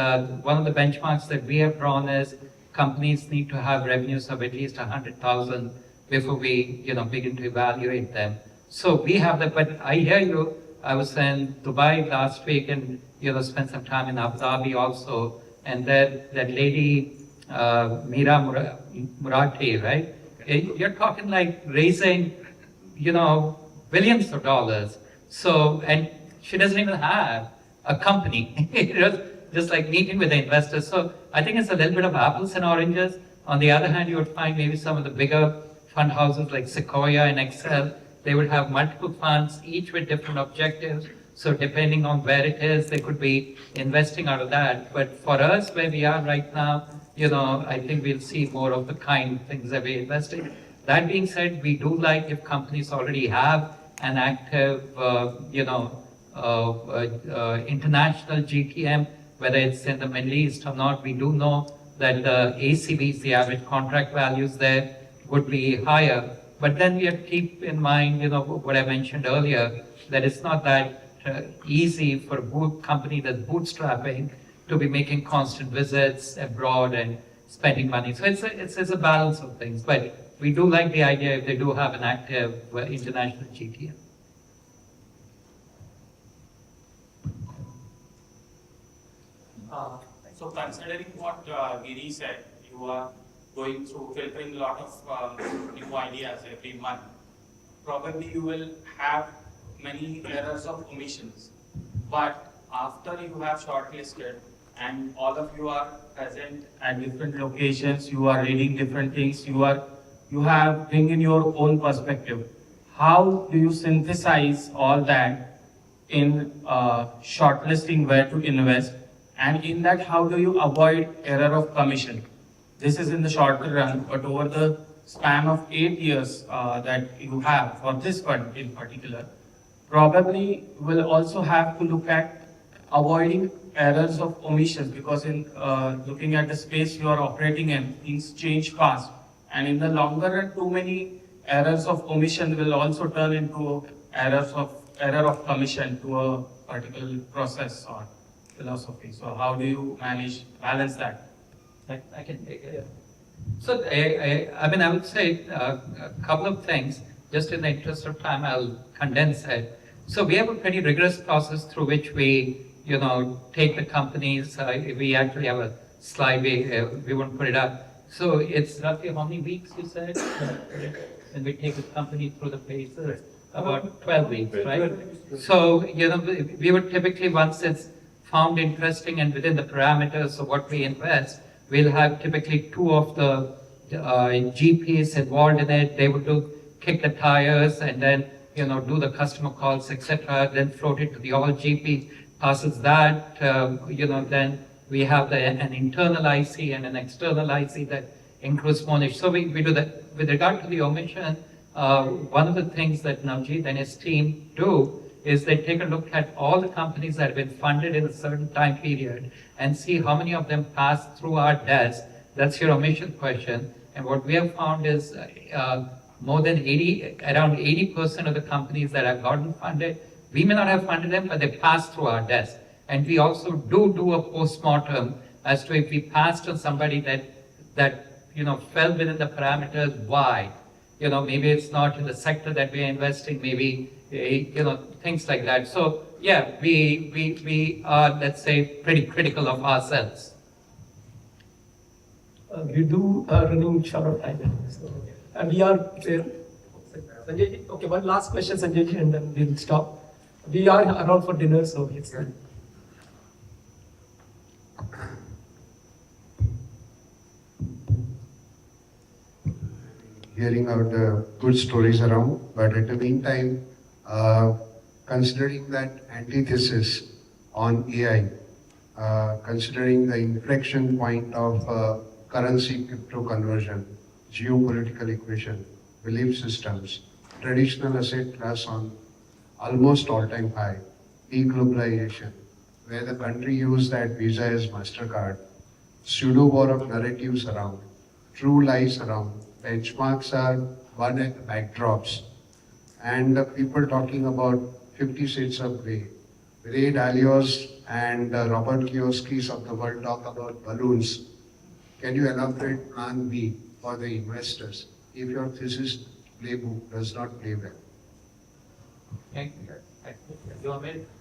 one of the benchmarks that we have drawn is companies need to have revenues of at least 100,000 before we begin to evaluate them. So we have that, but I hear you. I was in Dubai last week and spent some time in Abu Dhabi also. And that lady, Mira Murati, right? You're talking like raising, billions of dollars. So, and she doesn't even have a company. Just like meeting with the investors. So I think it's a little bit of apples and oranges. On the other hand, you would find maybe some of the bigger fund houses like Sequoia and Excel, they would have multiple funds, each with different objectives. So depending on where it is, they could be investing out of that. But for us, where we are right now, I think we'll see more of the kind of things that we invest in. That being said, we do like if companies already have an active, international GTM, whether it's in the Middle East or not. We do know that the ACVs, the average contract values there, would be higher. But then we have to keep in mind, what I mentioned earlier, that it's not that easy for a company that's bootstrapping to be making constant visits abroad and spending money. So it's a balance of things. But we do like the idea if they do have an active international GTM. So considering what Giri said, you are going through filtering a lot of new ideas every month. Probably you will have many errors of omissions. But after you have shortlisted and all of you are present at different locations, you are reading different things, you have bring in your own perspective. How do you synthesize all that in shortlisting where to invest? And in that, how do you avoid error of commission? This is in the shorter run, but over the span of 8 years that you have for this fund in particular, probably will also have to look at avoiding errors of omissions, because in looking at the space you are operating in, things change fast. And in the longer run, too many errors of omission will also turn into error of commission to a particular process or philosophy. So how do you balance that? I can take it. So I would say a couple of things. Just in the interest of time, I'll condense it. So we have a pretty rigorous process through which we, take the companies. We actually have a slide. We won't put it up. So it's roughly how many weeks you said? And we take the company through the phases. About 12 weeks, right? So we would typically, once it's found interesting and within the parameters of what we invest, we'll have typically 2 of the GPs involved in it. They would do kick the tires and then, do the customer calls, etc., then float it to the all GP, passes that, then we have an internal IC and an external IC that includes Monish. So we do that. With regard to the omission, one of the things that Navjeet and his team do is they take a look at all the companies that have been funded in a certain time period and see how many of them pass through our desk. That's your omission question. And what we have found is more than around 80% of the companies that have gotten funded, we may not have funded them, but they pass through our desk. And we also do a post-mortem as to if we passed on somebody that fell within the parameters, why? Maybe it's not in the sector that we are investing, maybe, things like that. So yeah, we are, let's say, pretty critical of ourselves. We do running short of time. So, we are Sanjay, okay, one last question, Sanjay, and then we'll stop. We are around for dinner, so it's hearing out the good stories around, but at the meantime, considering that antithesis on AI, considering the inflection point of currency crypto conversion, geopolitical equation, belief systems, traditional asset class on almost all-time high, deglobalization, where the country used that Visa as MasterCard, pseudo-war of narratives around, true lies around, benchmarks are one at the backdrops, and people talking about 50 Shades of Grey. Ray Dalio's and Robert Kiyosaki's of the world talk about balloons. Can you elaborate plan B for the investors if your thesis playbook does not play well?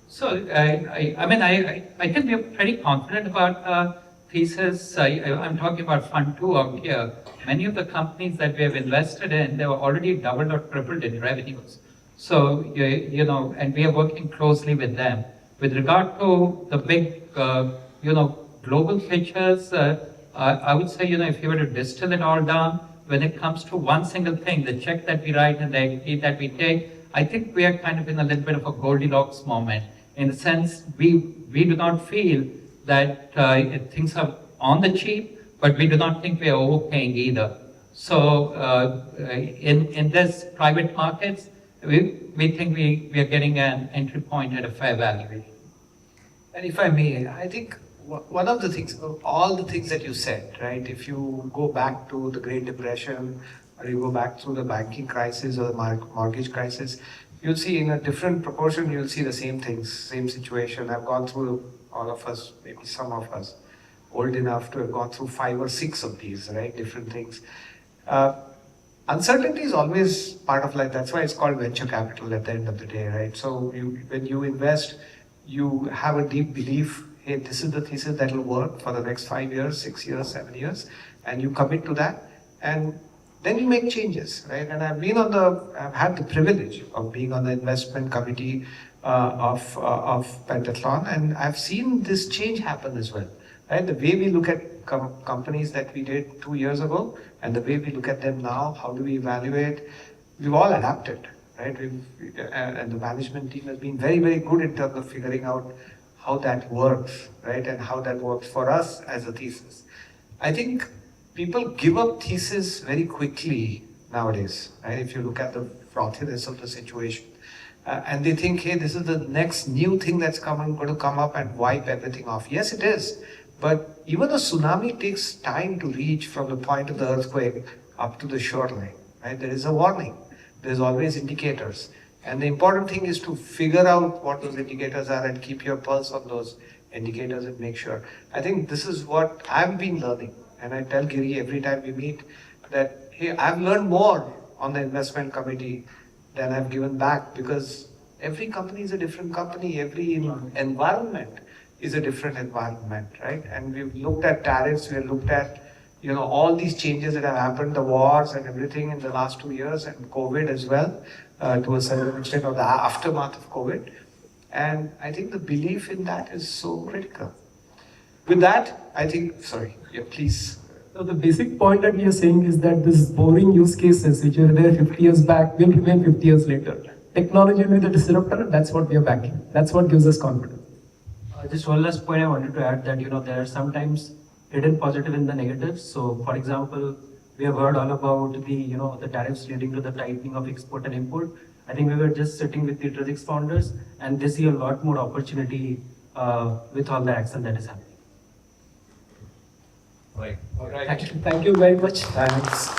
So, I think we're pretty confident about thesis. I'm talking about Fund 2 out here. Many of the companies that we have invested in, they were already doubled or tripled in revenues. So, and we are working closely with them. With regard to the big, global pictures, I would say, if you were to distill it all down, when it comes to one single thing, the check that we write and the equity that we take, I think we are kind of in a little bit of a Goldilocks moment. In the sense, we do not feel that things are on the cheap, but we do not think we are overpaying either. So in this private markets, we think we are getting an entry point at a fair valuation. And if I may, I think one of the things, all the things that you said, right? If you go back to the Great Depression, or you go back through the banking crisis or the mortgage crisis, you'll see in a different proportion, you'll see the same things, same situation. I've gone through, all of us, maybe some of us, old enough to have gone through 5 or 6 of these, right? Different things. Uncertainty is always part of life. That's why it's called venture capital at the end of the day, right? So when you invest, you have a deep belief, hey, this is the thesis that will work for the next 5 years, 6 years, 7 years, and you commit to that, and then you make changes, right? And I've had the privilege of being on the investment committee of Pentathlon, and I've seen this change happen as well, right? The way we look at companies that we did 2 years ago, and the way we look at them now, how do we evaluate? We've all adapted, right? And the management team has been very, very good in terms of figuring out how that works, right? And how that works for us as a thesis. I think people give up thesis very quickly nowadays, right? If you look at the frothiness of the situation. And they think, hey, this is the next new thing that's going to come up and wipe everything off. Yes, it is. But even a tsunami takes time to reach from the point of the earthquake up to the shoreline, right? There is a warning. There's always indicators. And the important thing is to figure out what those indicators are and keep your pulse on those indicators and make sure. I think this is what I've been learning. And I tell Giri every time we meet that, hey, I've learned more on the investment committee than I've given back, because every company is a different company, every environment is a different environment, right? And we've looked at tariffs, we've looked at all these changes that have happened, the wars and everything in the last 2 years, and COVID as well, to a certain extent, or the aftermath of COVID. And I think the belief in that is so critical. With that, I think, sorry, yeah, please. So the basic point that we are saying is that these boring use cases which were there 50 years back will remain 50 years later. Technology will be the disruptor, and that's what we are backing. That's what gives us confidence. Just one last point I wanted to add that, there are sometimes hidden positive in the negatives. So, for example, we have heard all about the tariffs leading to the tightening of export and import. I think we were just sitting with the Trajix founders, and they see a lot more opportunity with all the action that is happening. Right. All right. Thank you very much. Thanks.